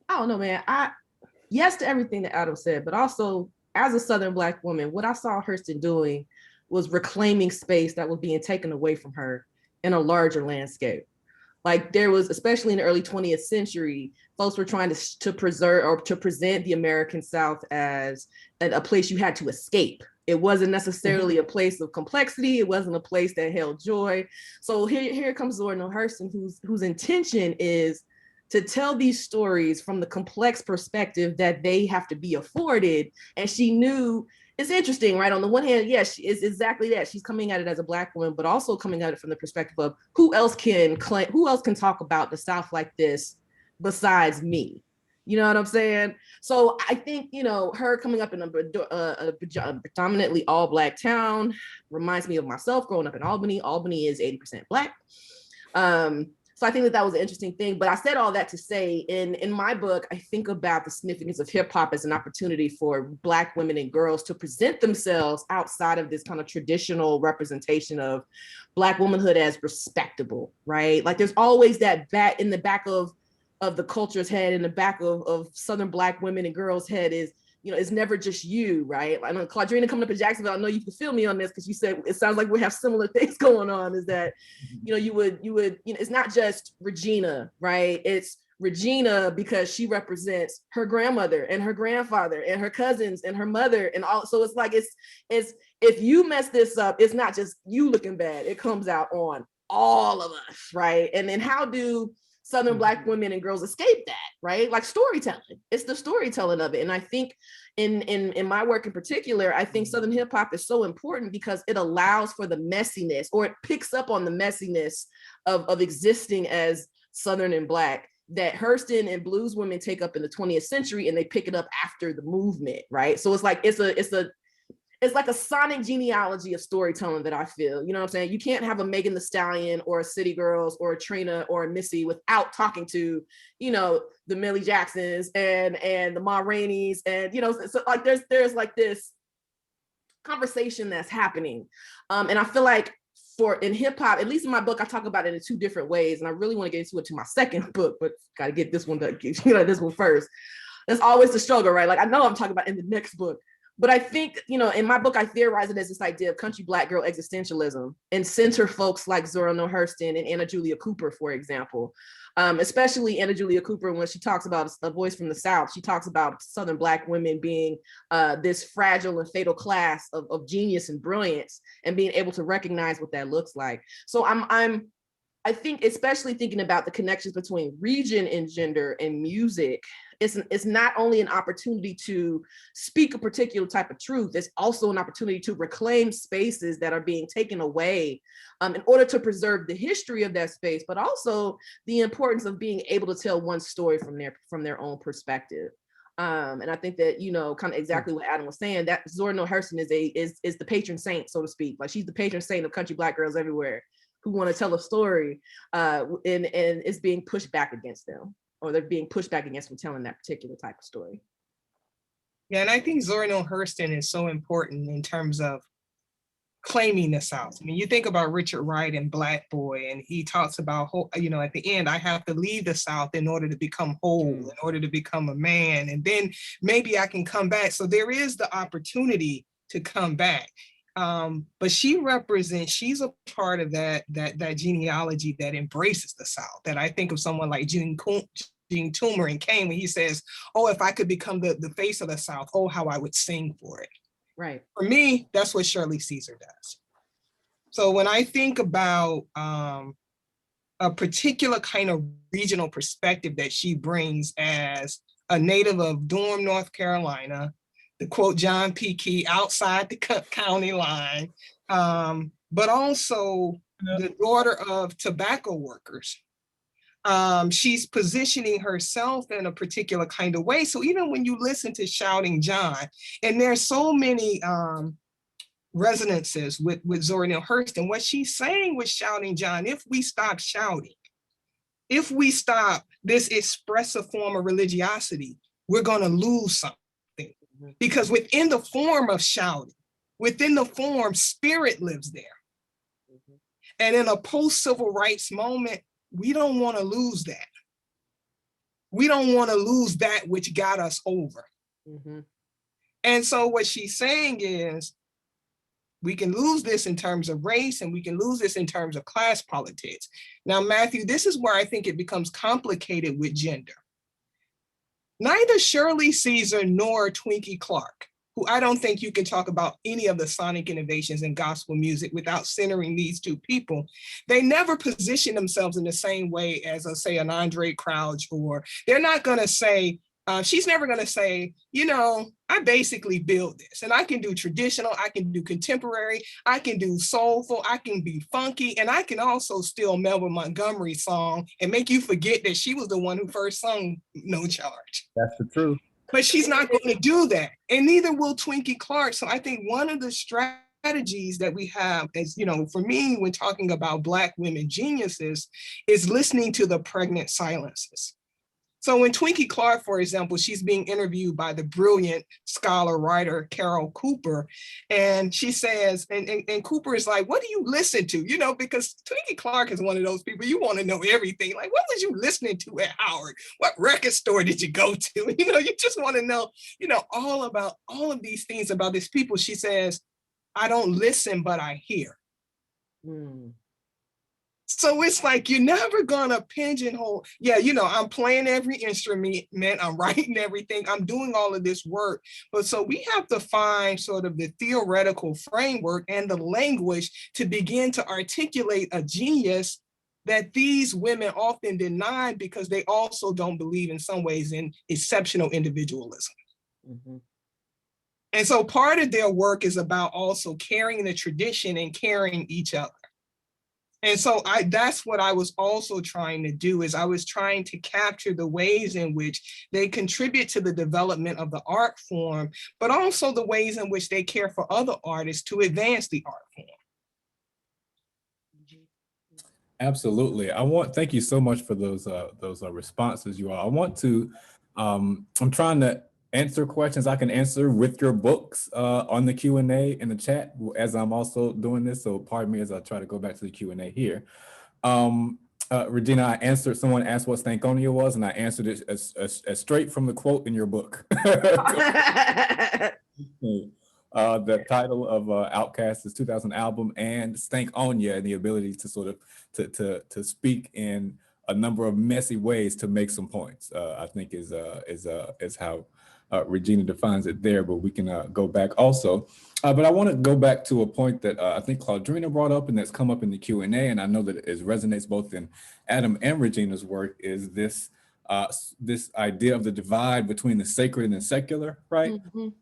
don't know, man. Yes to everything that Adam said, but also as a Southern Black woman, what I saw Hurston doing was reclaiming space that was being taken away from her in a larger landscape. Like there was, especially in the early 20th century, folks were trying to preserve or to present the American South as a place you had to escape. It wasn't necessarily a place of complexity. It wasn't a place that held joy. So here comes Zora Hurston, whose intention is to tell these stories from the complex perspective that they have to be afforded. And she knew, it's interesting, right? On the one hand, yes, it's exactly that. She's coming at it as a Black woman, but also coming at it from the perspective of who else can talk about the South like this besides me? You know what I'm saying? So I think, her coming up in a predominantly all Black town reminds me of myself growing up in Albany. Albany is 80% Black. So I think that was an interesting thing. But I said all that to say, in my book, I think about the significance of hip hop as an opportunity for Black women and girls to present themselves outside of this kind of traditional representation of Black womanhood as respectable, right? Like there's always that in the back of the culture's head, in the back of Southern Black women and girls' head is, it's never just you, right? I know Claudrena coming up in Jacksonville, I know you can feel me on this because you said it sounds like we have similar things going on, is that, you would, it's not just Regina, right? It's Regina because she represents her grandmother and her grandfather and her cousins and her mother and all. So it's like, it's if you mess this up, it's not just you looking bad, it comes out on all of us, right? And then how do Southern Black women and girls escape that, right? Like storytelling. It's the storytelling of it. And I think in my work in particular, I think Southern hip hop is so important because it allows for the messiness, or it picks up on the messiness of existing as Southern and Black that Hurston and blues women take up in the 20th century, and they pick it up after the movement, right? So it's like, it's like a sonic genealogy of storytelling that I feel, you know what I'm saying? You can't have a Megan Thee Stallion or a City Girls or a Trina or a Missy without talking to, the Millie Jacksons and the Ma Rainey's, and, so like there's like this conversation that's happening. And I feel like in hip hop, at least in my book, I talk about it in two different ways. And I really want to get into it to my second book, but got to get this one, this one first. There's always the struggle, right? Like I know I'm talking about in the next book, But I think, you know, in my book, I theorize it as this idea of country Black girl existentialism and center folks like Zora Neale Hurston and Anna Julia Cooper, for example. Especially Anna Julia Cooper, when she talks about a voice from the South, she talks about Southern Black women being this fragile and fatal class of genius and brilliance, and being able to recognize what that looks like. So I think, especially thinking about the connections between region and gender and music, it's not only an opportunity to speak a particular type of truth, it's also an opportunity to reclaim spaces that are being taken away in order to preserve the history of that space, but also the importance of being able to tell one story from their own perspective. And I think that, you know, kind of exactly what Adam was saying, that Zora Neale Hurston is the patron saint, so to speak. Like, she's the patron saint of country Black girls everywhere who want to tell a story, and it's being pushed back against them, or they're being pushed back against from telling that particular type of story. Yeah, and I think Zora Neale Hurston is so important in terms of claiming the South. I mean, you think about Richard Wright and Black Boy, and he talks about, you know, at the end, I have to leave the South in order to become whole, in order to become a man, and then maybe I can come back. So there is the opportunity to come back. But she's a part of that genealogy that embraces the South, that I think of someone like Gene Toomer in Kane, when he says, oh, if I could become the face of the South, oh, how I would sing for it. Right. For me, that's what Shirley Caesar does. So when I think about a particular kind of regional perspective that she brings as a native of Durham, North Carolina, to quote John P. Key, outside the county line, but also the daughter of tobacco workers. She's positioning herself in a particular kind of way. So even when you listen to Shouting John, and there's so many resonances with Zora Neale Hurston, what she's saying with Shouting John, if we stop shouting, if we stop this expressive form of religiosity, we're going to lose something. Because within the form of shouting, within the form, spirit lives there. And in a post-civil rights moment, we don't want to lose that. We don't want to lose that which got us over. And so what she's saying is, we can lose this in terms of race, and we can lose this in terms of class politics. Now, Matthew, this is where I think it becomes complicated with gender. Neither Shirley Caesar nor Twinkie Clark, who I don't think you can talk about any of the sonic innovations in gospel music without centering these two people. They never position themselves in the same way as, say, an Andre Crouch, or they're not going to say, she's never going to say, you know, I basically build this, and I can do traditional, I can do contemporary, I can do soulful, I can be funky, and I can also steal Melba Montgomery's song and make you forget that she was the one who first sung No Charge. That's the truth. But she's not going to do that, and neither will Twinkie Clark. So I think one of the strategies that we have, as you know, for me, when talking about Black women geniuses, is listening to the pregnant silences. So when Twinkie Clark, for example, she's being interviewed by the brilliant scholar writer Carol Cooper, and she says, and Cooper is like, what do you listen to? You know, because Twinkie Clark is one of those people, you want to know everything. Like, what was you listening to at Howard? What record store did you go to? You know, you just want to know, you know, all about all of these things about these people. She says, I don't listen, but I hear. So it's like, you're never gonna pigeonhole, yeah, you know, I'm playing every instrument, I'm writing everything, I'm doing all of this work. But so we have to find sort of the theoretical framework and the language to begin to articulate a genius that these women often deny, because they also don't believe in some ways in exceptional individualism. And so part of their work is about also carrying the tradition and carrying each other. And so that's what I was also trying to do, is I was trying to capture the ways in which they contribute to the development of the art form, but also the ways in which they care for other artists to advance the art form. Absolutely. Thank you so much for those responses, you all. I want to, I'm trying to answer questions I can answer with your books on the Q&A in the chat as I'm also doing this. So pardon me as I try to go back to the Q&A here. Regina, someone asked what Stankonia was, and I answered it as straight from the quote in your book. The title of Outkast's 2000 album, and Stankonia, and the ability to sort of to speak in a number of messy ways to make some points, I think is how Regina defines it there, but we can go back also. But I want to go back to a point that I think Claudrena brought up and that's come up in the Q&A, and I know that it resonates both in Adam and Regina's work, is this this idea of the divide between the sacred and the secular, right? Mhm.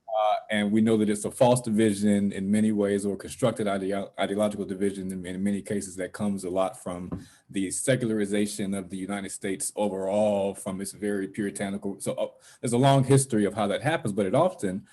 And we know that it's a false division in many ways, or constructed ideological division in many cases that comes a lot from the secularization of the United States overall, from its very puritanical. So there's a long history of how that happens, but it often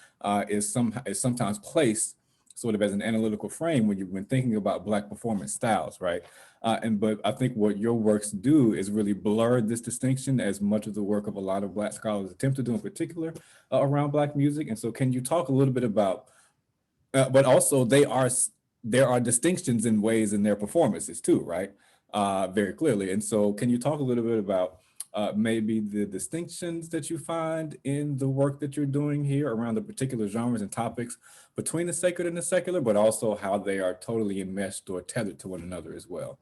is sometimes placed sort of as an analytical frame when thinking about Black performance styles, right? But I think what your works do is really blur this distinction, as much of the work of a lot of Black scholars attempt to do, in particular around Black music. And so can you talk a little bit about, but also there are distinctions in ways in their performances too, right? Very clearly. And so can you talk a little bit about maybe the distinctions that you find in the work that you're doing here around the particular genres and topics between the sacred and the secular, but also how they are totally enmeshed or tethered to one another as well?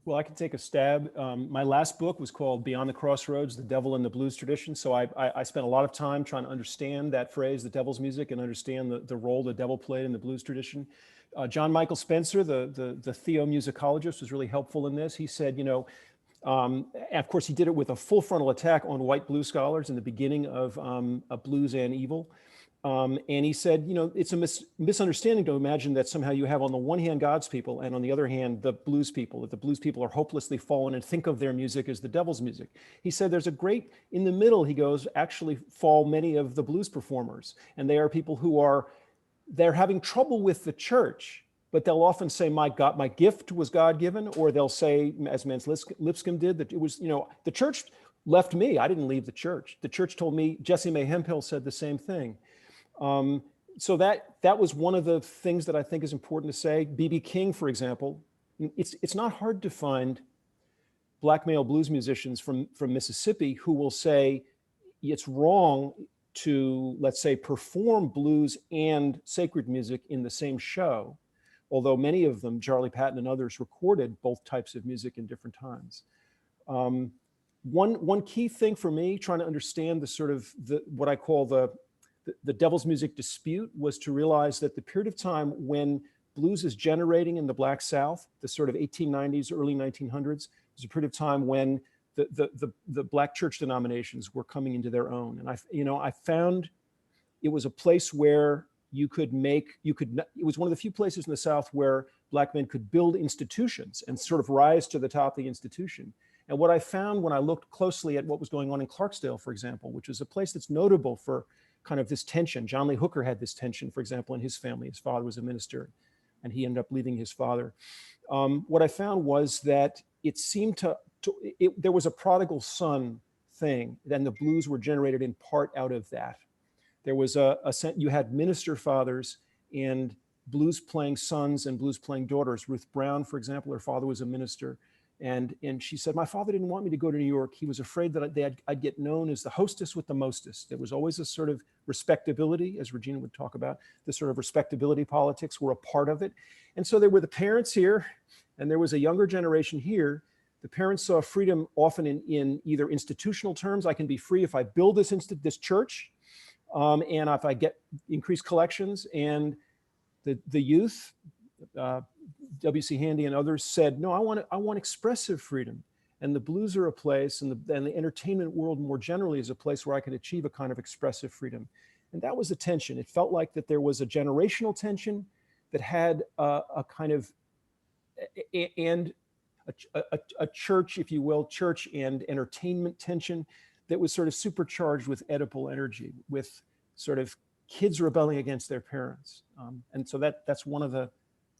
Well, I can take a stab. My last book was called Beyond the Crossroads, The Devil in the Blues Tradition. So I spent a lot of time trying to understand that phrase, the devil's music, and understand the role the devil played in the blues tradition. John Michael Spencer, the theomusicologist, was really helpful in this. He said, you know, of course, he did it with a full frontal attack on white blues scholars in the beginning of Blues and Evil. And he said, you know, it's a misunderstanding to imagine that somehow you have on the one hand God's people and on the other hand the blues people, that the blues people are hopelessly fallen and think of their music as the devil's music. He said there's a great, in the middle, he goes, actually fall many of the blues performers. And they are people who they're having trouble with the church, but they'll often say, my gift was God-given, or they'll say, as Mance Lipscomb did, that it was, you know, the church left me, I didn't leave the church. The church told me, Jesse May Hemphill said the same thing. So that was one of the things that I think is important to say. B.B. King, for example, it's not hard to find Black male blues musicians from Mississippi who will say it's wrong to, let's say, perform blues and sacred music in the same show, although many of them, Charlie Patton and others, recorded both types of music in different times. One key thing for me, trying to understand the sort of what I call the devil's music dispute, was to realize that the period of time when blues is generating in the Black South, the sort of 1890s, early 1900s, was a period of time when the Black church denominations were coming into their own. And I found it was a place where it was one of the few places in the South where Black men could build institutions and sort of rise to the top of the institution. And what I found when I looked closely at what was going on in Clarksdale, for example, which is a place that's notable for kind of this tension. John Lee Hooker had this tension, for example, in his family. His father was a minister, and he ended up leaving his father. What I found was that it seemed there was a prodigal son thing, and the blues were generated in part out of that. There was you had minister fathers and blues playing sons and blues playing daughters. Ruth Brown, for example, her father was a minister. And she said, my father didn't want me to go to New York. He was afraid that I'd get known as the hostess with the mostest. There was always a sort of respectability, as Regina would talk about, the sort of respectability politics were a part of it. And so there were the parents here, and there was a younger generation here. The parents saw freedom often in either institutional terms. I can be free if I build this church, and if I get increased collections. And the youth, W.C. Handy and others said, no, I want expressive freedom. And the blues are a place, and the entertainment world more generally is a place where I can achieve a kind of expressive freedom. And that was the tension. It felt like that there was a generational tension that had a kind of, and a church, if you will, church and entertainment tension that was sort of supercharged with Oedipal energy, with sort of kids rebelling against their parents. And so that's one of the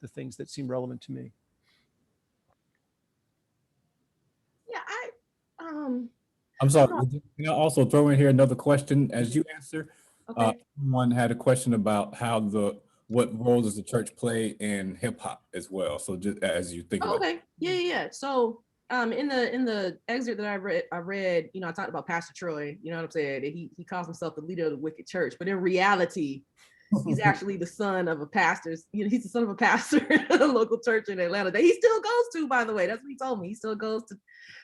things that seem relevant to me. Yeah, I'm sorry, can I also throw in here another question as you answer? okay. Someone had a question about what role does the church play in hip hop as well? So just as you think about Okay. Yeah. So In the excerpt that I read, you know, I talked about Pastor Troy, you know what I'm saying? He calls himself the leader of the wicked church, but in reality, he's actually the son of a pastor. You know, he's the son of a pastor at a local church in Atlanta that he still goes to, by the way. That's what he told me. He still goes to,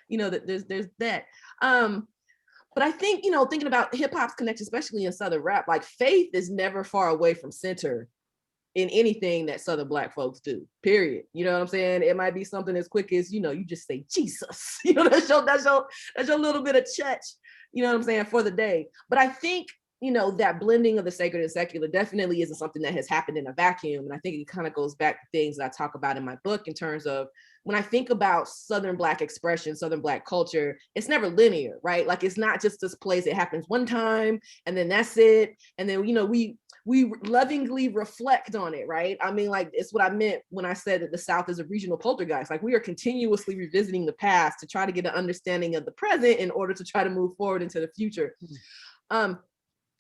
you know, that there's that. But I think, you know, thinking about hip hop's connection, especially in Southern rap, like faith is never far away from center in anything that Southern Black folks do, period. You know what I'm saying? It might be something as quick as, you know, you just say Jesus, you know, that's your little bit of church, you know what I'm saying, for the day. But I think, you know, that blending of the sacred and secular definitely isn't something that has happened in a vacuum. And I think it kind of goes back to things that I talk about in my book in terms of when I think about Southern Black expression, Southern Black culture, it's never linear, right? Like it's not just this place, it happens one time and then that's it. And then, you know, we lovingly reflect on it, right? I mean, like, it's what I meant when I said that the South is a regional poltergeist. Like, we are continuously revisiting the past to try to get an understanding of the present in order to try to move forward into the future.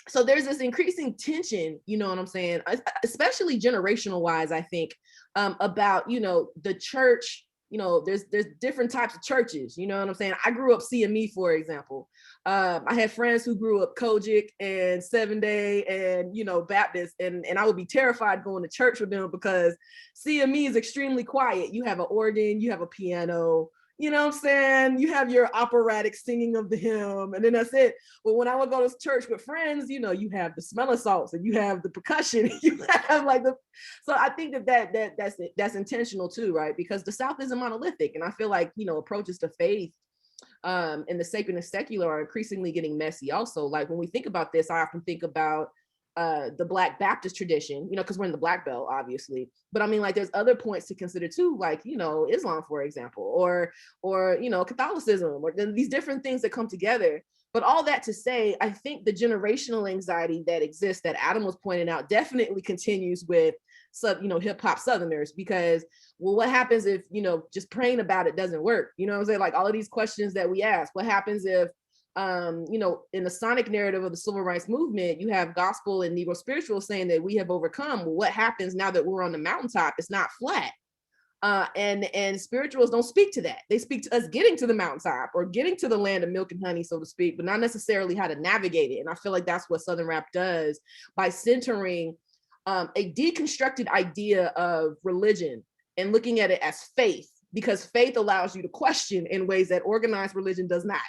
So there's this increasing tension, you know what I'm saying, especially generational wise, I think, about, you know, the church. You know, there's different types of churches, you know what I'm saying? I grew up CME, for example. I had friends who grew up Kojic and 7-Day and, you know, Baptist, and I would be terrified going to church with them because CME is extremely quiet. You have an organ, you have a piano, you know what I'm saying? You have your operatic singing of the hymn, and then that's it. But when I would go to church with friends, you know, you have the smell of salts and you have the percussion, you have like so I think that's intentional too, right? Because the South isn't monolithic. And I feel like, you know, approaches to faith and the sacred and secular are increasingly getting messy also. Like when we think about this, I often think about the Black Baptist tradition, you know, because we're in the Black Belt, obviously. But I mean, like, there's other points to consider too, like, you know, Islam, for example, or you know, Catholicism, or these different things that come together. But all that to say, I think the generational anxiety that exists, that Adam was pointing out, definitely continues with you know, hip hop Southerners, because, well, what happens if, you know, just praying about it doesn't work? You know what I'm saying? Like all of these questions that we ask, what happens if, you know, in the sonic narrative of the civil rights movement, you have gospel and Negro spiritual saying that we have overcome. Well, what happens now that we're on the mountaintop? It's not flat. And spirituals don't speak to that. They speak to us getting to the mountaintop or getting to the land of milk and honey, so to speak, but not necessarily how to navigate it. And I feel like that's what Southern rap does by centering a deconstructed idea of religion and looking at it as faith, because faith allows you to question in ways that organized religion does not.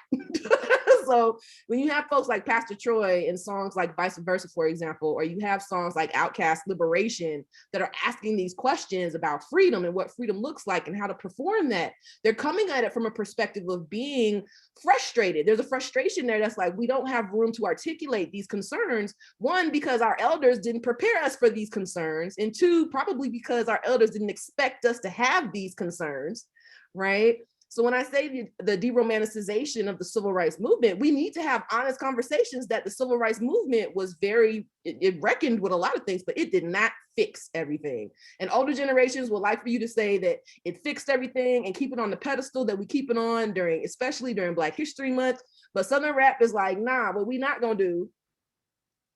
So when you have folks like Pastor Troy in songs like Vice Versa, for example, or you have songs like Outkast Liberation that are asking these questions about freedom and what freedom looks like and how to perform that, they're coming at it from a perspective of being frustrated. There's a frustration there that's like, we don't have room to articulate these concerns. One, because our elders didn't prepare us for these concerns. And two, probably because our elders didn't expect us to have these concerns, right? So when I say the de-romanticization of the civil rights movement, we need to have honest conversations that the civil rights movement was it reckoned with a lot of things, but it did not fix everything. And older generations would like for you to say that it fixed everything and keep it on the pedestal that we keep it on especially during Black History Month. But Southern rap is like, nah, what we not gonna do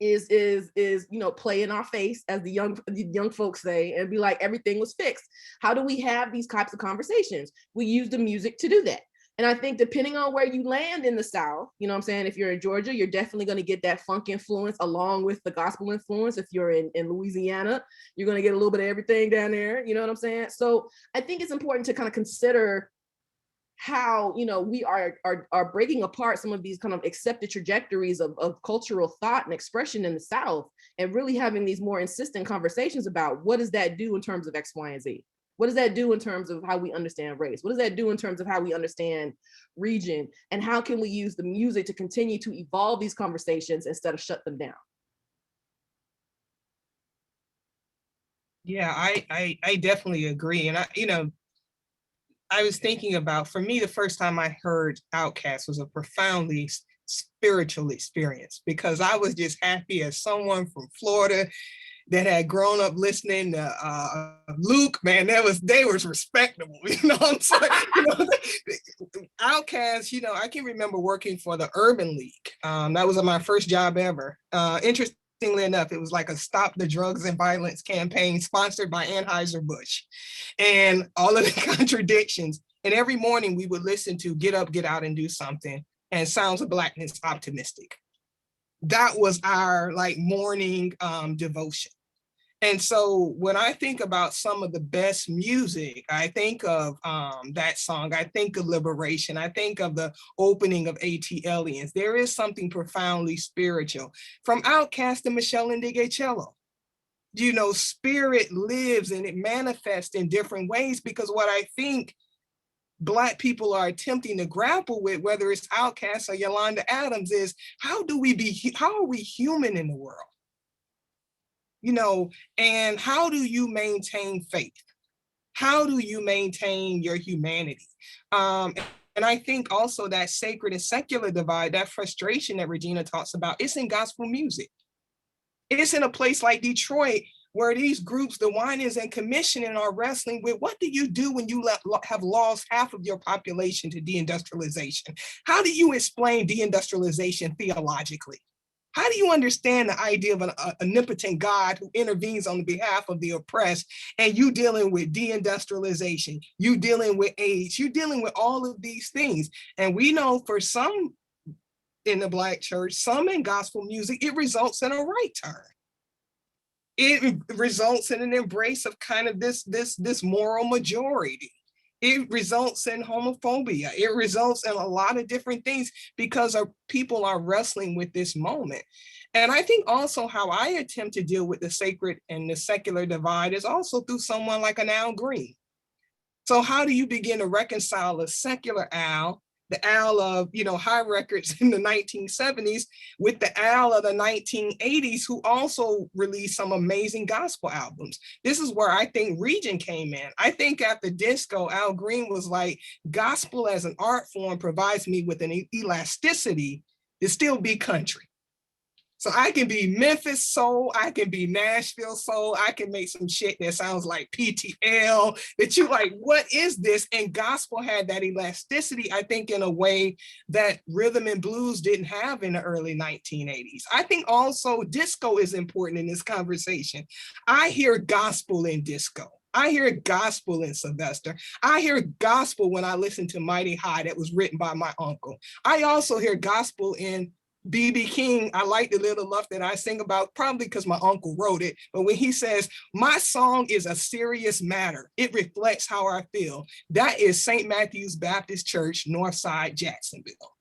is you know, play in our face, as the young folks say, and be like, everything was fixed. How do we have these types of conversations? We use the music to do that. And I think depending on where you land in the South, you know what I'm saying, if you're in Georgia, you're definitely going to get that funk influence along with the gospel influence. If you're in Louisiana, you're going to get a little bit of everything down there, you know what I'm saying? So I think it's important to kind of consider how, you know, we are breaking apart some of these kind of accepted trajectories of cultural thought and expression in the South, and really having these more insistent conversations about what does that do in terms of X, Y, and Z? What does that do in terms of how we understand race? What does that do in terms of how we understand region? And how can we use the music to continue to evolve these conversations instead of shut them down? Yeah, I definitely agree. And I was thinking about, for me, the first time I heard Outkast was a profoundly spiritual experience, because I was just happy as someone from Florida that had grown up listening to Luke. Man, they was respectable, you know what I'm saying? You know, Outkast, you know, I can remember working for the Urban League. That was my first job ever. Interestingly enough, it was like a Stop the Drugs and Violence campaign sponsored by Anheuser-Busch, and all of the contradictions. And every morning we would listen to Get Up, Get Out and Do Something and Sounds of Blackness Optimistic. That was our like morning devotion. And so when I think about some of the best music, I think of that song, I think of Liberation, I think of the opening of A.T. Aliens. There is something profoundly spiritual. From Outkast and Michelle Ndegeocello. You know, spirit lives and it manifests in different ways, because what I think Black people are attempting to grapple with, whether it's Outkast or Yolanda Adams, is how are we human in the world? You know, and how do you maintain faith? How do you maintain your humanity? And I think also that sacred and secular divide, that frustration that Regina talks about, it's in gospel music. It's in a place like Detroit, where these groups, the Winans and Commissioning, are wrestling with what do you do when you have lost half of your population to deindustrialization? How do you explain deindustrialization theologically? How do you understand the idea of an omnipotent God who intervenes on behalf of the oppressed, and you dealing with deindustrialization, you dealing with AIDS, you dealing with all of these things? And we know for some in the Black church, some in gospel music, it results in a right turn. It results in an embrace of kind of this moral majority. It results in homophobia. It results in a lot of different things because our people are wrestling with this moment. And I think also how I attempt to deal with the sacred and the secular divide is also through someone like an Al Green. So how do you begin to reconcile a secular Al, the Al of, you know, High Records in the 1970s, with the Al of the 1980s, who also released some amazing gospel albums? This is where I think Region came in. I think after disco, Al Green was like, gospel as an art form provides me with an elasticity to still be country. So I can be Memphis soul, I can be Nashville soul, I can make some shit that sounds like PTL, that you like, what is this? And gospel had that elasticity, I think, in a way that rhythm and blues didn't have in the early 1980s. I think also disco is important in this conversation. I hear gospel in disco. I hear gospel in Sylvester. I hear gospel when I listen to Mighty High, that was written by my uncle. I also hear gospel in B.B. King. I like the little love that I sing about, probably because my uncle wrote it. But when he says, my song is a serious matter, it reflects how I feel. That is St. Matthew's Baptist Church, Northside, Jacksonville.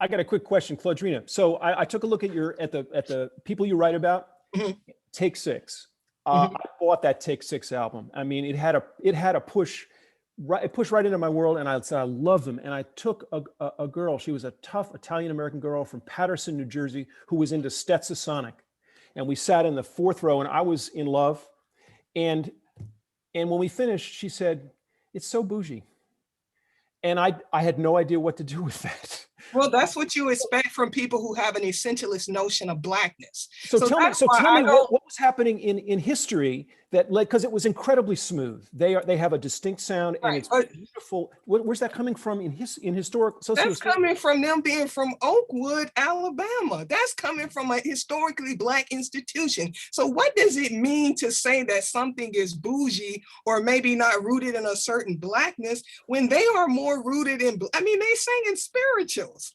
I got a quick question, Claudrena. So I took a look at the people you write about. Mm-hmm. Take Six. I bought that Take Six album. I mean, it had a push. Right, it pushed right into my world, and I said I love them. And I took a girl. She was a tough Italian-American girl from Paterson, New Jersey, who was into Stetsasonic, and we sat in the fourth row, and I was in love. And when we finished, she said, "It's so bougie," and I had no idea what to do with that. Well, that's what you expect from people who have an essentialist notion of Blackness. So tell me what was happening in history that led, because it was incredibly smooth. They have a distinct sound, and it's beautiful. Where's that coming from in historic? That's coming from them being from Oakwood, Alabama. That's coming from a historically Black institution. So what does it mean to say that something is bougie or maybe not rooted in a certain Blackness when they are more rooted in, I mean, they sang in spirituals.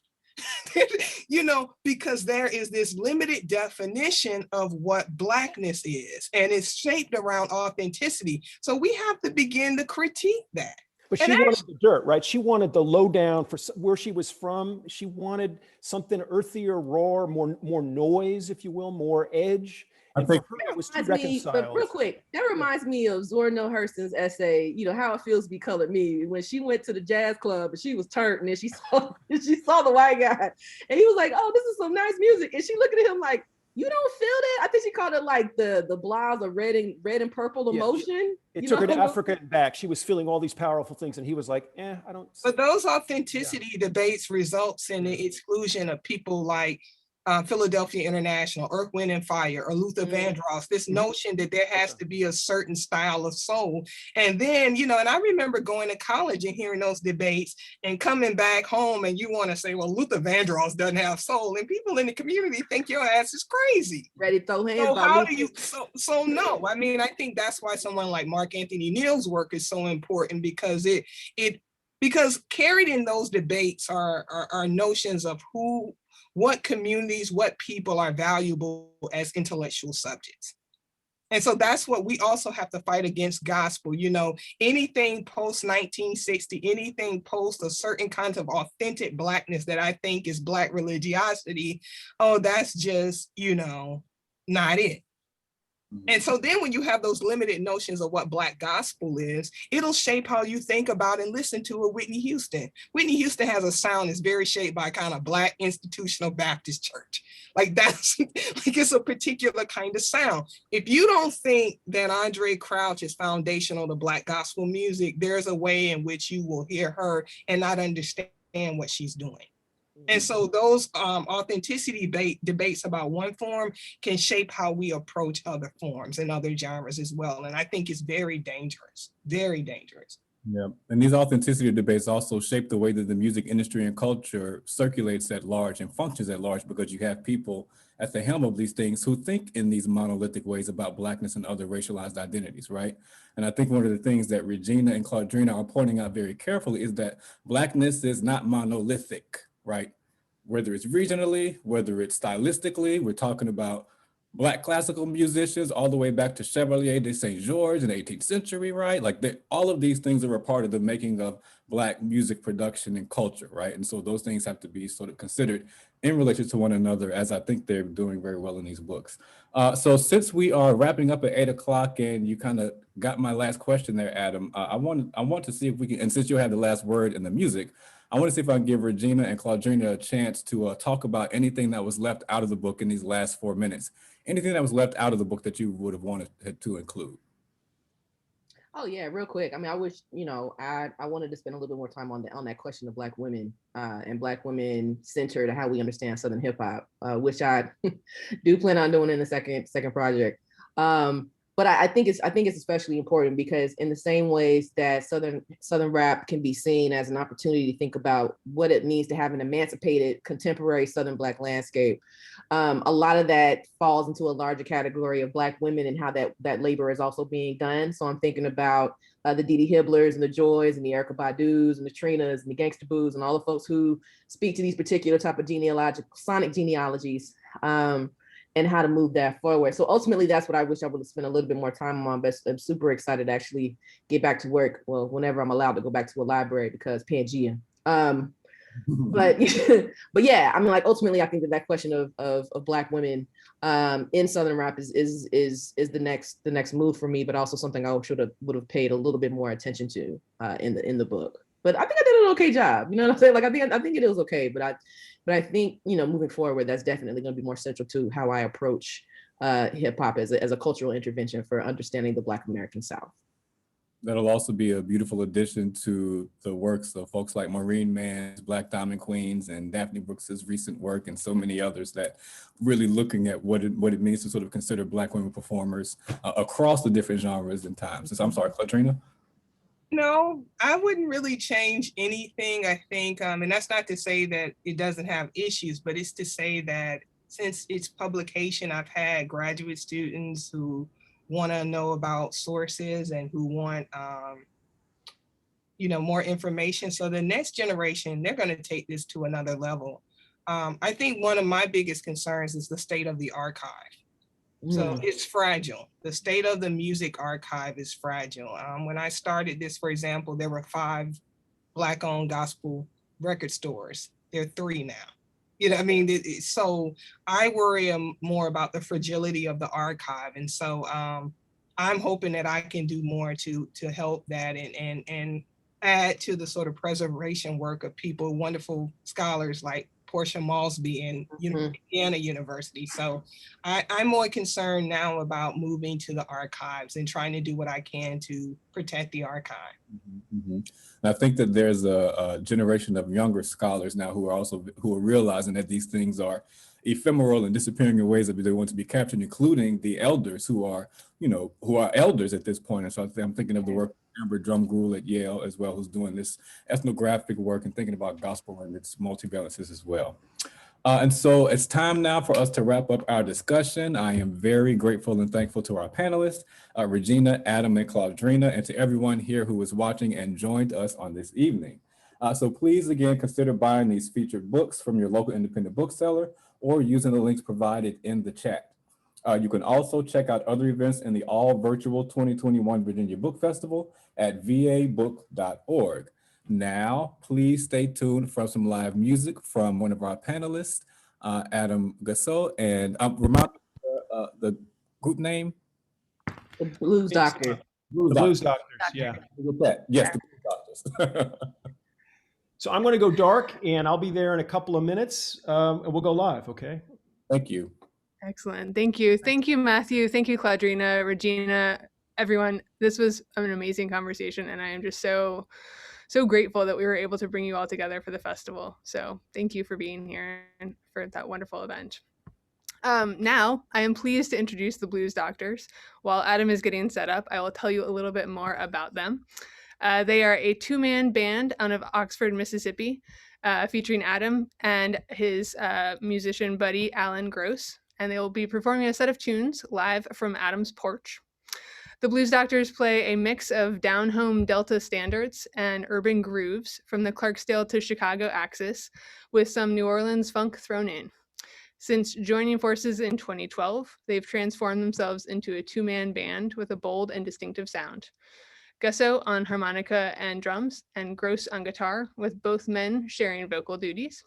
You know, because there is this limited definition of what Blackness is, and it's shaped around authenticity. So we have to begin to critique that. But she wanted the dirt, right? She wanted the lowdown for where she was from. She wanted something earthier, raw, more noise, if you will, more edge. I think it was too reconciled. But real quick, that reminds me of Zora Neale Hurston's essay, you know, How It Feels to Be Colored Me, when she went to the jazz club and she was turned and she saw the white guy and he was like, "Oh, this is some nice music." And she looked at him like, "You don't feel that?" I think she called it like the blahs of red and purple emotion. It took her to Africa and back. She was feeling all these powerful things, and he was like, I don't. But those authenticity debates results in the exclusion of people like Philadelphia International, Earth, Wind and Fire, or Luther Vandross, this notion that there has to be a certain style of soul. And then, you know, and I remember going to college and hearing those debates and coming back home and you want to say, well, Luther Vandross doesn't have soul. And people in the community think your ass is crazy. Ready to throw hands. So how do you, so no, I mean, I think that's why someone like Mark Anthony Neal's work is so important, because it because carried in those debates are notions of what communities, what people are valuable as intellectual subjects. And so that's what we also have to fight against gospel. You know, anything post 1960, anything post a certain kind of authentic Blackness that I think is Black religiosity, oh, that's just, you know, not it. And so then when you have those limited notions of what Black gospel is, it'll shape how you think about and listen to a Whitney Houston. Whitney Houston has a sound that's very shaped by kind of Black institutional Baptist church. Like that's, like it's a particular kind of sound. If you don't think that Andre Crouch is foundational to Black gospel music, there's a way in which you will hear her and not understand what she's doing. And so those authenticity debates about one form can shape how we approach other forms and other genres as well. And I think it's very dangerous, very dangerous. Yeah, and these authenticity debates also shape the way that the music industry and culture circulates at large and functions at large, because you have people at the helm of these things who think in these monolithic ways about Blackness and other racialized identities, right? And I think one of the things that Regina and Claudrena are pointing out very carefully is that Blackness is not monolithic, right? Whether it's regionally, whether it's stylistically, we're talking about Black classical musicians all the way back to Chevalier de Saint George in the 18th century, right? Like all of these things are a part of the making of Black music production and culture, right? And so those things have to be sort of considered in relation to one another, as I think they're doing very well in these books. So since we are wrapping up at 8 o'clock and you kind of got my last question there, Adam, I want to see if we can, and since you have the last word in the music, I want to see if I can give Regina and Claudrena a chance to talk about anything that was left out of the book in these last 4 minutes. Anything that was left out of the book that you would have wanted to include? Oh yeah, real quick. I mean, I wish, you know, I wanted to spend a little bit more time on that question of Black women and Black women centered and how we understand Southern hip hop, which I do plan on doing in the second project. But I think it's especially important because in the same ways that Southern rap can be seen as an opportunity to think about what it means to have an emancipated contemporary Southern Black landscape, a lot of that falls into a larger category of Black women and how that labor is also being done. So I'm thinking about the Dee Dee Hibblers and the Joys and the Erykah Badu's and the Trinas and the Gangsta Boos and all the folks who speak to these particular type of sonic genealogies. And how to move that forward. So ultimately, that's what I wish I would have spent a little bit more time on, but I'm super excited to actually get back to work. Well, whenever I'm allowed to go back to a library because Pangea. But yeah, I mean, like ultimately, I think that question of Black women in Southern rap is the next move for me, but also something I would have paid a little bit more attention to in the book. But I think I did an okay job. You know what I'm saying? Like I think it was okay, but I think, you know, moving forward, that's definitely going to be more central to how I approach hip hop as a cultural intervention for understanding the Black American South. That'll also be a beautiful addition to the works of folks like Maureen Mann's Black Diamond Queens and Daphne Brooks's recent work and so many others that really looking at what it means to sort of consider Black women performers across the different genres and times. So I'm sorry, Claudrena? No, I wouldn't really change anything, I think. And that's not to say that it doesn't have issues, but it's to say that since its publication, I've had graduate students who want to know about sources and who want, you know, more information. So the next generation, they're going to take this to another level. I think one of my biggest concerns is the state of the archive. So it's fragile. The state of the music archive is fragile. When I started this, for example, there were 5 Black-owned gospel record stores. There are 3 now. You know, I mean, so I worry more about the fragility of the archive. And so I'm hoping that I can do more to help that and add to the sort of preservation work of people, wonderful scholars like Portia Maulsby in Indiana University. So I'm more concerned now about moving to the archives and trying to do what I can to protect the archive. And I think that there's a generation of younger scholars now who are realizing that these things are ephemeral and disappearing in ways that they want to be captured, including the elders who are elders at this point. And so I'm thinking of the work of Amber Drumgoole at Yale as well, who's doing this ethnographic work and thinking about gospel and its multivalences as well. And so it's time now for us to wrap up our discussion. I am very grateful and thankful to our panelists, Regina, Adam, and Claudrena, and to everyone here who was watching and joined us on this evening. So please, again, consider buying these featured books from your local independent bookseller or using the links provided in the chat. You can also check out other events in the all virtual 2021 Virginia Book Festival at vabook.org. Now, please stay tuned for some live music from one of our panelists, Adam Gussow, and remind me the group name? The Blues It's, Doctor. The Blues Doctors, yeah. Yes, the Blues Doctors. So I'm going to go dark, and I'll be there in a couple of minutes, and we'll go live, okay? Thank you. Excellent. Thank you. Thank you, Matthew. Thank you, Claudrena, Regina, everyone. This was an amazing conversation, and I am just so grateful that we were able to bring you all together for the festival. So thank you for being here and for that wonderful event. Now, I am pleased to introduce the Blues Doctors. While Adam is getting set up, I will tell you a little bit more about them. They are a two-man band out of Oxford, Mississippi, featuring Adam and his musician buddy, Alan Gross. And they will be performing a set of tunes live from Adam's porch. The Blues Doctors play a mix of down-home Delta standards and urban grooves from the Clarksdale to Chicago axis, with some New Orleans funk thrown in. Since joining forces in 2012, they've transformed themselves into a two-man band with a bold and distinctive sound. Gussow on harmonica and drums, and Gross on guitar, with both men sharing vocal duties.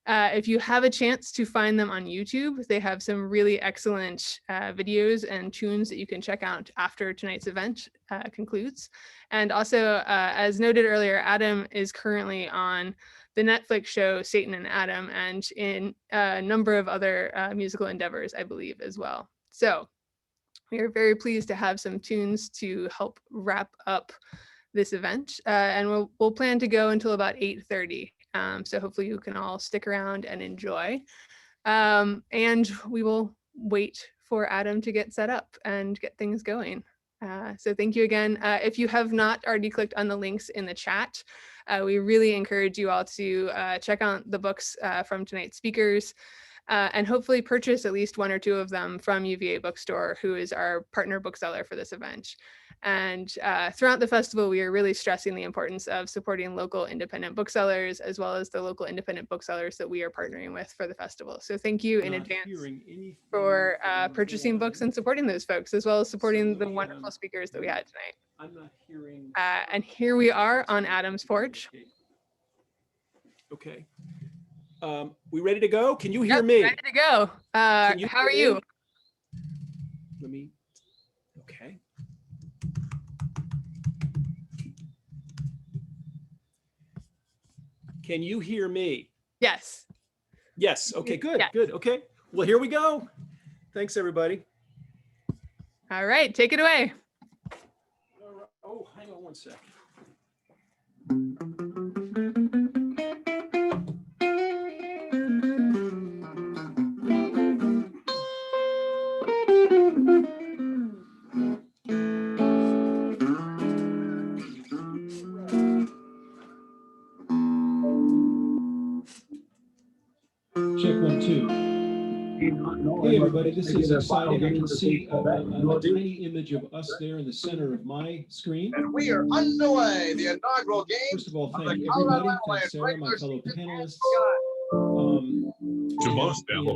If you have a chance to find them on YouTube, they have some really excellent videos and tunes that you can check out after tonight's event concludes. And also, as noted earlier, Adam is currently on the Netflix show Satan and Adam, and in a number of other musical endeavors, I believe, as well. So we are very pleased to have some tunes to help wrap up this event, and we'll plan to go until about 8:30. So hopefully you can all stick around and enjoy. And we will wait for Adam to get set up and get things going. So thank you again. If you have not already clicked on the links in the chat, we really encourage you all to check out the books from tonight's speakers, and hopefully purchase at least one or two of them from UVA Bookstore, who is our partner bookseller for this event. And throughout the festival, we are really stressing the importance of supporting local independent booksellers, as well as the local independent booksellers that we are partnering with for the festival. So thank you in advance for purchasing books and supporting those folks, as well as supporting the wonderful speakers that we had tonight. I'm not hearing. And here we are on Adam's porch. Okay. We ready to go? Can you hear me? Ready to go. How are you? Let me, okay. Can you hear me? Yes. Yes. Okay, good, Yes. good. Okay. Well, here we go. Thanks, everybody. All right, take it away. Oh, hang on one sec. Check 1, 2. Hey everybody, this is exciting. I can see a tiny image of us there in the center of my screen. And we are underway, the inaugural game. First of all, thank everybody. Thanks Sarah, my fellow panelists. And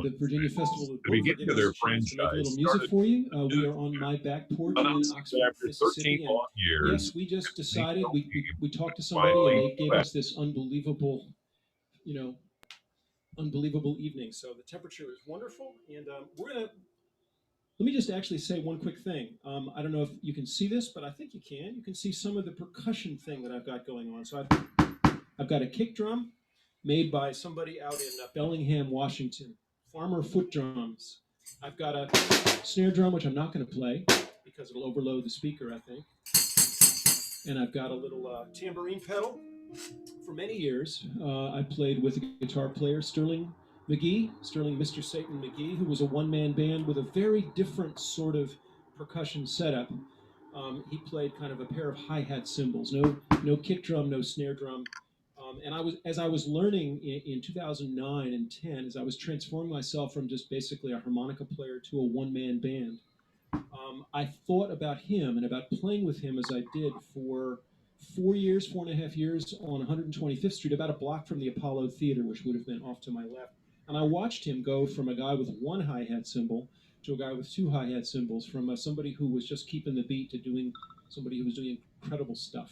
the Virginia Festival of the Book for giving us a chance to make a little music for you. We are on my back porch in Oxford, Mississippi. And yes, we just decided, we talked to somebody and they gave us this unbelievable, unbelievable evening. So the temperature is wonderful, and let me just actually say one quick thing. I don't know if you can see this, but I think you can. You can see some of the percussion thing that I've got going on. So I've got a kick drum made by somebody out in Bellingham, Washington, Farmer Foot Drums. I've got a snare drum, which I'm not going to play because it'll overload the speaker, I think. And I've got a little tambourine pedal. For many years, I played with a guitar player, Sterling Mr. Satan McGee, who was a one-man band with a very different sort of percussion setup. He played kind of a pair of hi-hat cymbals, no kick drum, no snare drum. And as I was learning in 2009 and 10, as I was transforming myself from just basically a harmonica player to a one-man band, I thought about him and about playing with him as I did for 4 years, 4.5 years on 125th Street, about a block from the Apollo Theater, which would have been off to my left. And I watched him go from a guy with one hi-hat cymbal to a guy with two hi-hat cymbals, from somebody who was just keeping the beat to doing somebody who was doing incredible stuff.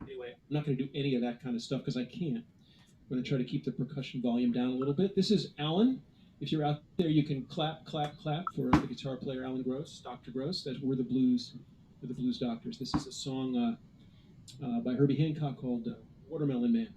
Anyway, I'm not going to do any of that kind of stuff because I can't. I'm going to try to keep the percussion volume down a little bit. This is Alan. If you're out there, you can clap, clap, clap for the guitar player Alan Gross, Dr. Gross. That's We're the Blues Doctors. This is a song by Herbie Hancock called Watermelon Man.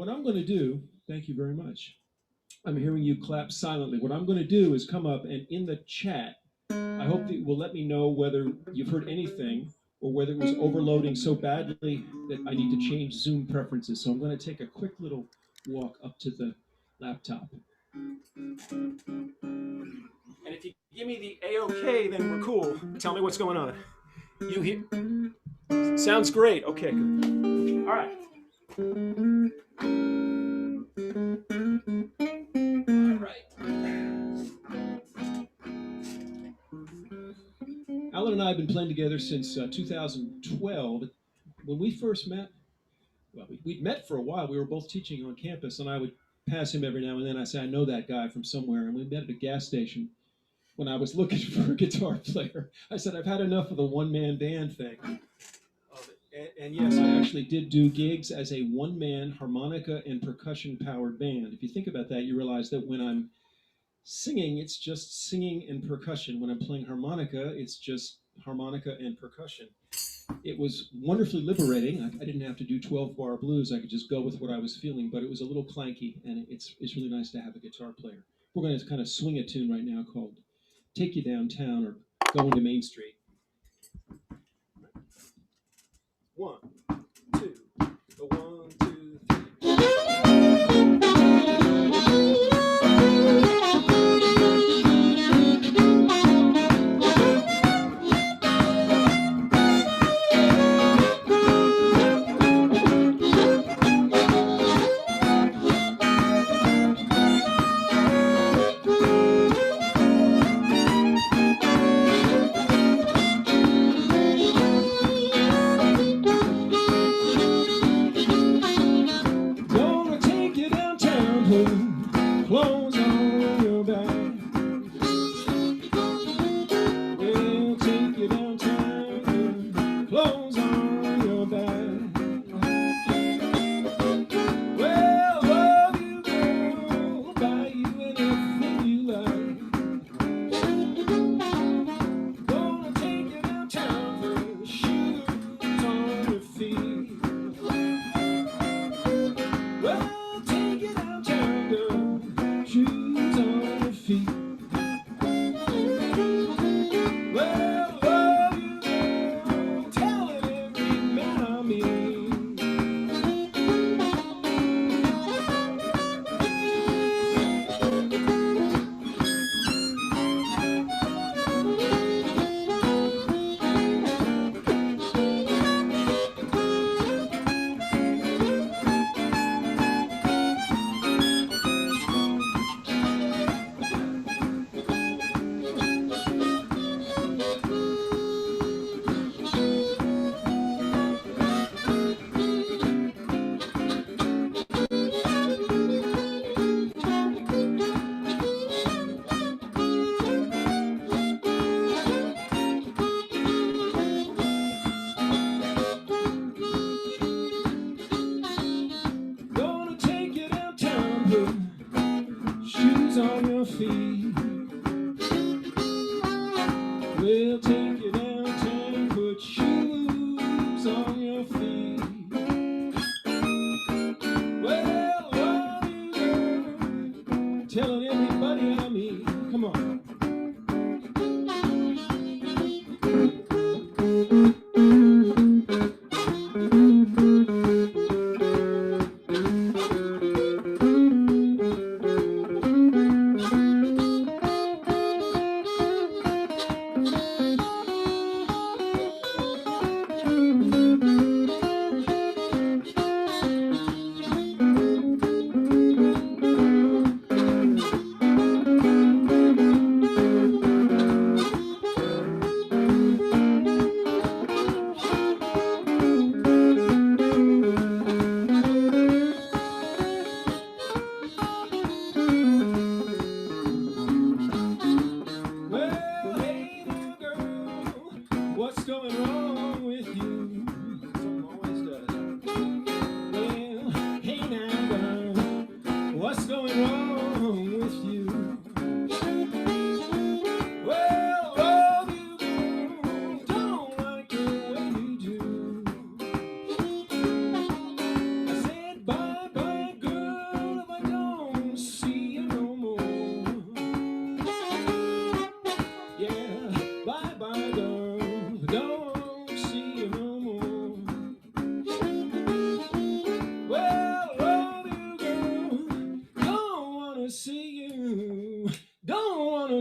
what I'm going to do, thank you very much. I'm hearing you clap silently. What I'm going to do is come up and in the chat, I hope that you will let me know whether you've heard anything or whether it was overloading so badly that I need to change Zoom preferences. So I'm going to take a quick little walk up to the laptop. And if you give me the A-OK, then we're cool. Tell me what's going on. You hear? Sounds great. Okay, good. All right. All right. Alan and I have been playing together since 2012. When we first met, well, we'd met for a while. We were both teaching on campus, and I would pass him every now and then. I say, I know that guy from somewhere. And we met at a gas station when I was looking for a guitar player. I said, I've had enough of the one-man band thing. And yes, I actually did do gigs as a one-man harmonica and percussion-powered band. If you think about that, you realize that when I'm singing, it's just singing and percussion. When I'm playing harmonica, it's just harmonica and percussion. It was wonderfully liberating. I didn't have to do 12-bar blues. I could just go with what I was feeling, but it was a little clanky, and it's really nice to have a guitar player. We're going to kind of swing a tune right now called Take You Downtown or Going to Main Street. 1, 2, 1, 2, 3.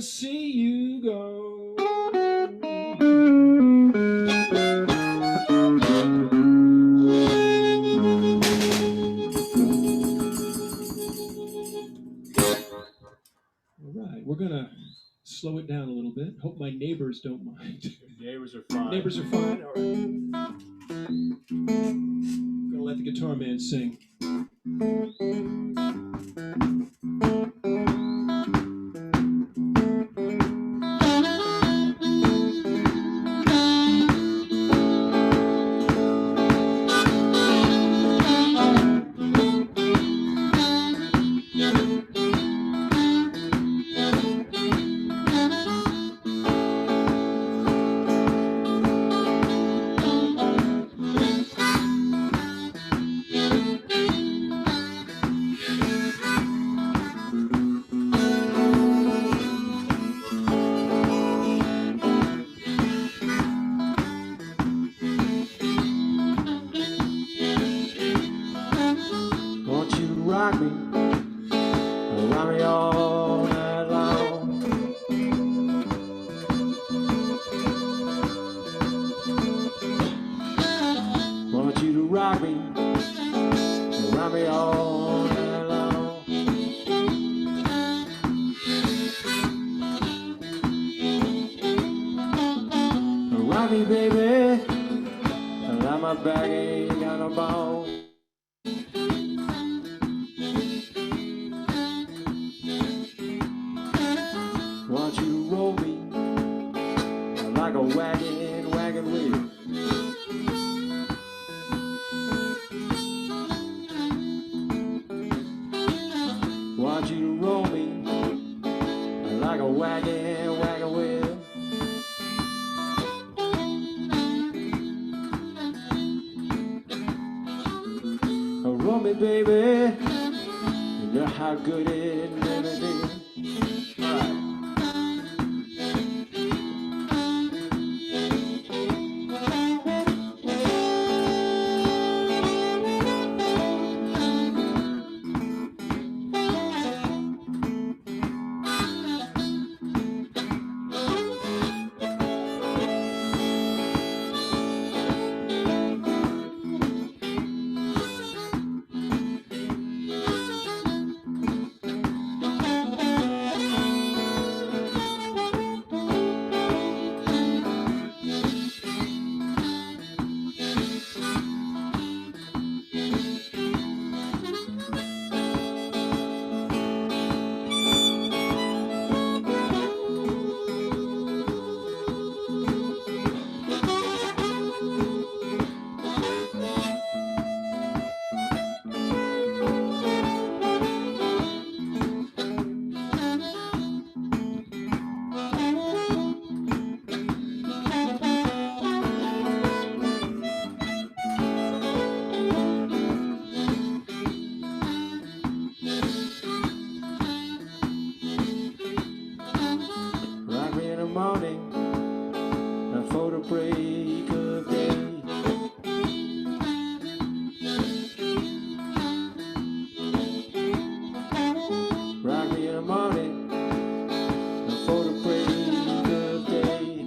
see you go. All right, we're gonna slow it down a little bit. Hope my neighbors don't mind. Neighbors are fine. Neighbors are fine. All right. Gonna let the guitar man sing. Want you to rock me, rock me all night long. Want you to rock me all night long. Rock me, baby, like my back ain't got no bone. Want you to roll me like a wagon wheel. Want you to roll me like a wagon wheel. Roll me, baby, you know how good it made me feel. Rock me in the morning for the break of day. Rock me in the morning for the break of day.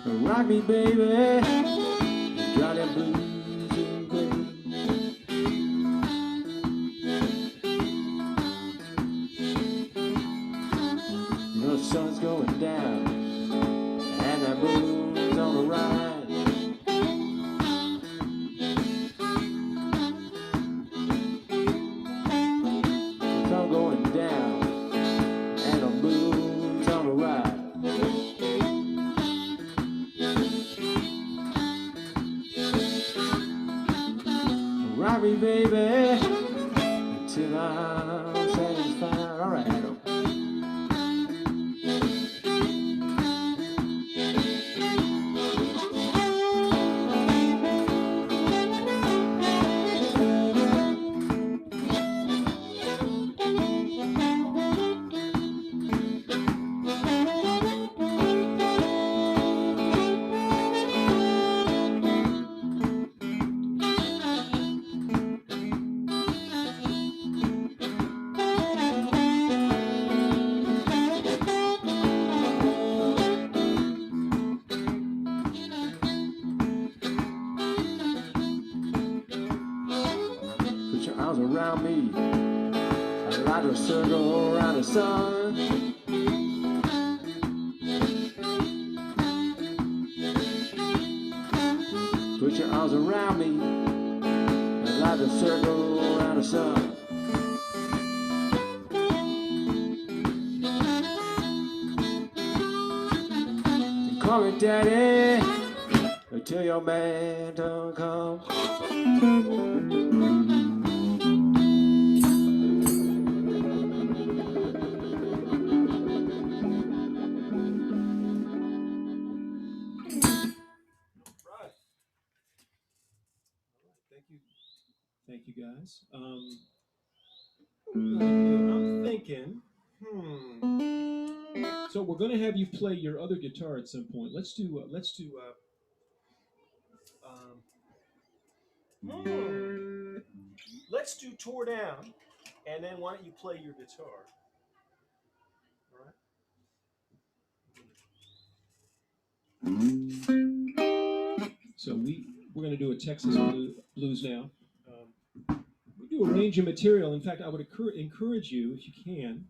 Rock me, baby, drive them blues away. The sun's going down and that moon's on the rise. The sun's going down and the moon's on the rise. Rock me, baby, until I'm satisfied. All right, Adam. around me. I like a circle around the sun. Put your arms around me. I like a circle around the sun. Call me daddy until your man don't come. Thank you guys. I'm thinking, so we're going to have you play your other guitar at some point. Let's do Tore Down, and then why don't you play your guitar? All right. So we're going to do a Texas blues now. We do a range of material. In fact, I would encourage you, if you can,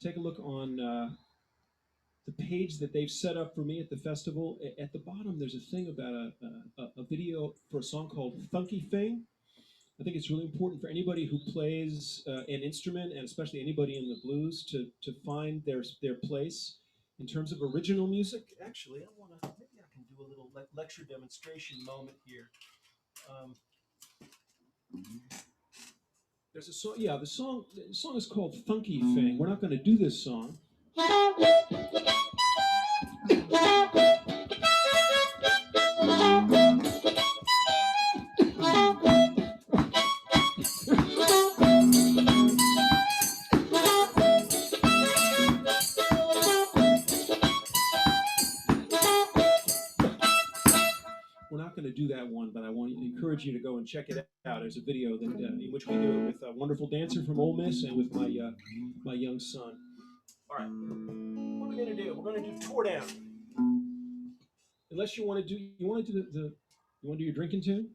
take a look on the page that they've set up for me at the festival. At the bottom, there's a thing about a video for a song called Funky Thing. I think it's really important for anybody who plays an instrument, and especially anybody in the blues, to find their place in terms of original music. Actually, maybe I can do a little lecture demonstration moment here. There's a song, the song is called Funky Thing. We're not going to do this song. Do that one, but I want to encourage you to go and check it out. There's a video that, in which we do it with a wonderful dancer from Ole Miss and with my my young son. All right, what are we gonna do? We're gonna do Tore Down. Unless you want to do your drinking tune?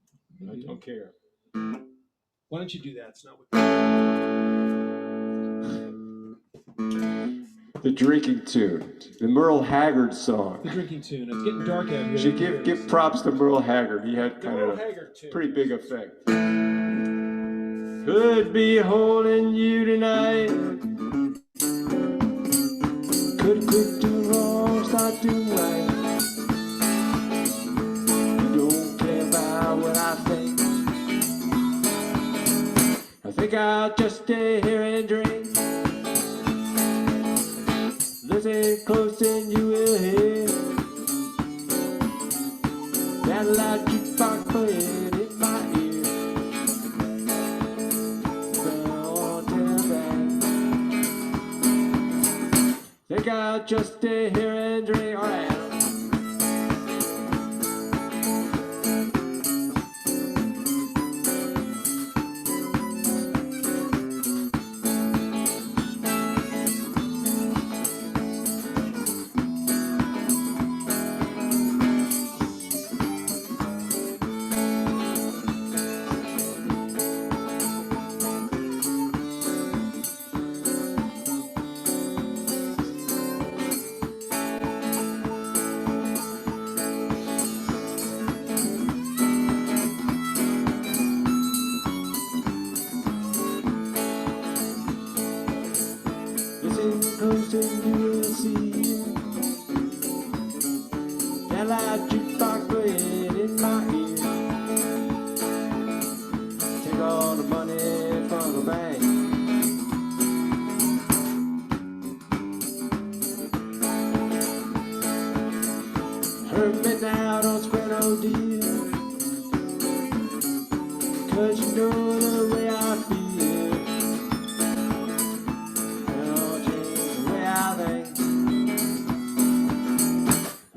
I don't care. Why don't you do that? It's not what. The drinking tune, the Merle Haggard song. The drinking tune. It's getting dark out here. Should give props to Merle Haggard. He had kind of a pretty big effect. Could be holding you tonight. Could do wrong, start doing right. You don't care about what I think. I think I'll just stay here and drink. Listen close and you will hear that loud jukebox playing in my ear. Don't tell back. Think I'll just stay here and drink. All right. Close and you will see that loud jukebox playing in my ear. Take all the money from the bank. Hurt me now, don't spread no deal, 'cause you know the way I feel.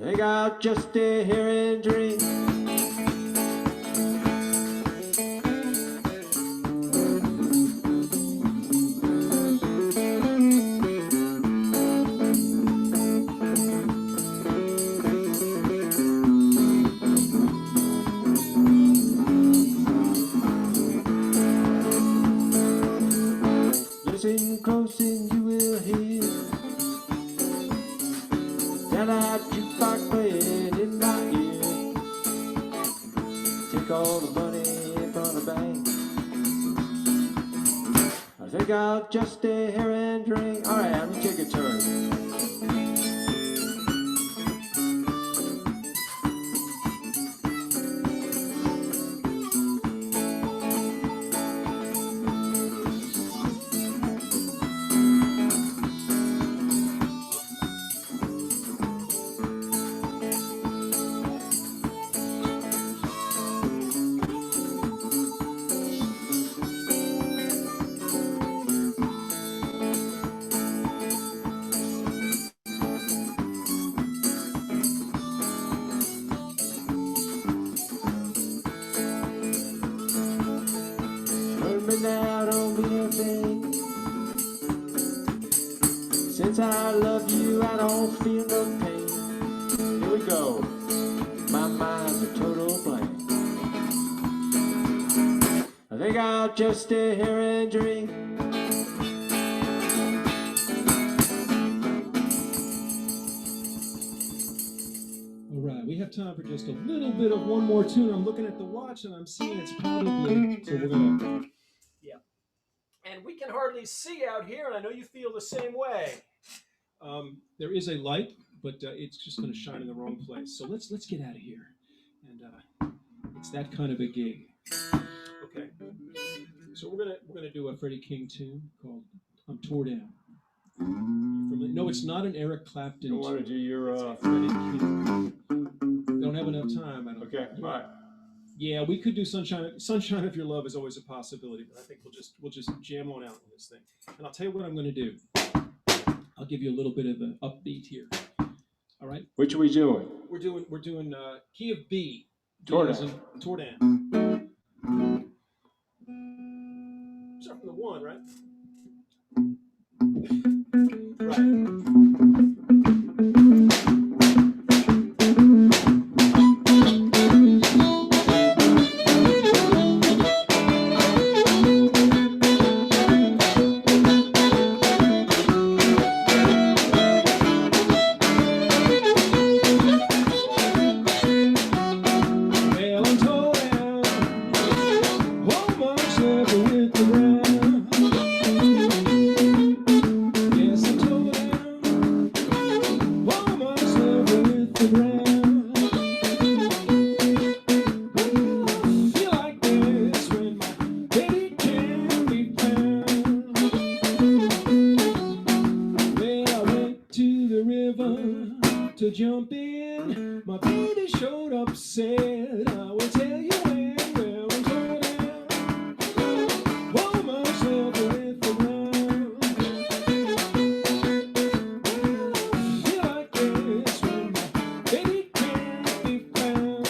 Think I'll just stay here and drink. and that jukebox playing in my ear. Take all the money from the bank. I think I'll just stay here and drink. All right, let me take a turn. Now don't be a thing. Since I love you, I don't feel no pain. Here we go. My mind's a total blank. I think I'll just stay here and drink. All right, we have time for just a little bit of one more tune. I'm looking at the watch and I'm seeing it's probably, so we're gonna. And we can hardly see out here, and I know you feel the same way. There is a light, but it's just going to shine in the wrong place. So let's get out of here, and it's that kind of a gig. Okay. So we're gonna do a Freddie King tune called "I'm Tore Down." No, it's not an Eric Clapton. You want to do your Freddie King. Don't have enough time. I don't. Okay, all right. Yeah, we could do Sunshine. Sunshine of Your Love is always a possibility, but I think we'll just jam on out with this thing. And I'll tell you what I'm going to do. I'll give you a little bit of an upbeat here. All right. Which are we doing? We're doing key of B. Tore Down. Start from the 1, right? Right. To jump in, my baby showed up, said, I will tell you when, well, I'm tore down, wore myself with the ground. I feel like this when my baby can't be found.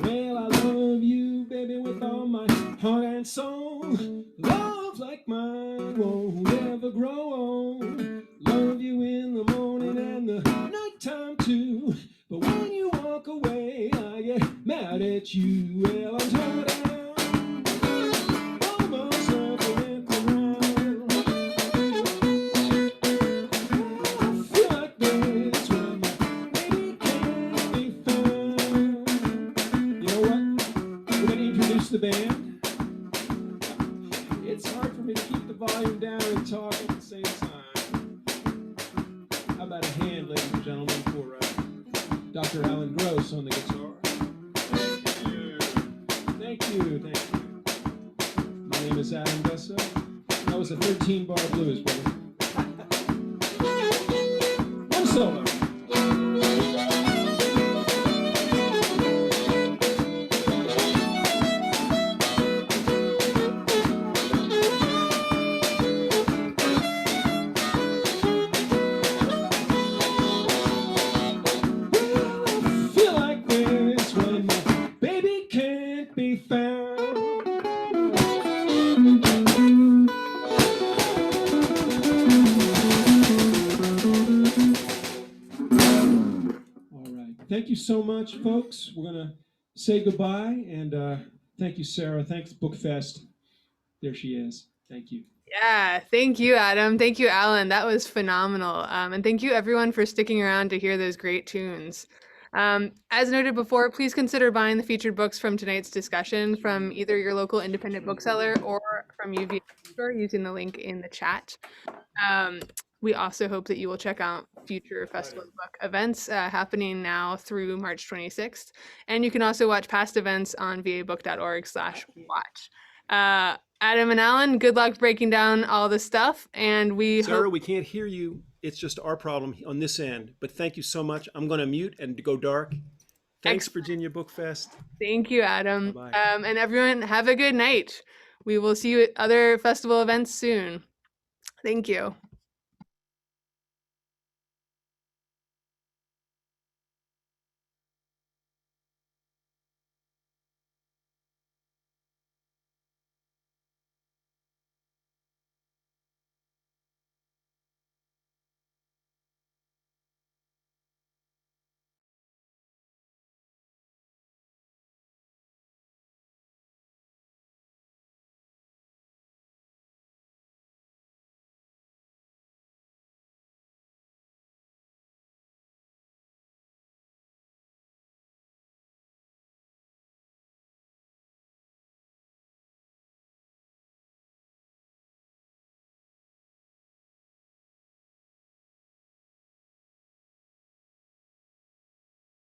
Well, I love you, baby, with all my heart and soul. Love like mine won't ever grow old. Love you in the morning and the nighttime too. But when you walk away, I get mad at you. Well, I'm tore down, almost circling around. I feel like this when my baby can't be found. You know what? We're going to introduce the band. It's hard for me to keep the volume down and talk at the same time. How about a hand, ladies and gentlemen, for Dr. Alan Gross on the guitar. Thank you. My name is Adam Gussow. That was a 13-bar blues, brother. One solo. Thank you so much, folks. We're going to say goodbye, and thank you, Sarah. Thanks, Bookfest. There she is. Thank you. Yeah, thank you, Adam. Thank you, Alan. That was phenomenal. And thank you, everyone, for sticking around to hear those great tunes. As noted before, please consider buying the featured books from tonight's discussion from either your local independent bookseller or from UVA store using the link in the chat. We also hope that you will check out future Festival of the Book events happening now through March 26th. And you can also watch past events on vabook.org/watch. Adam and Alan, good luck breaking down all the stuff. And we Sarah, hope we can't hear you. It's just our problem on this end. But thank you so much. I'm going to mute and go dark. Thanks, Excellent. Virginia Book Fest. Thank you, Adam. Bye-bye. And everyone, have a good night. We will see you at other festival events soon. Thank you.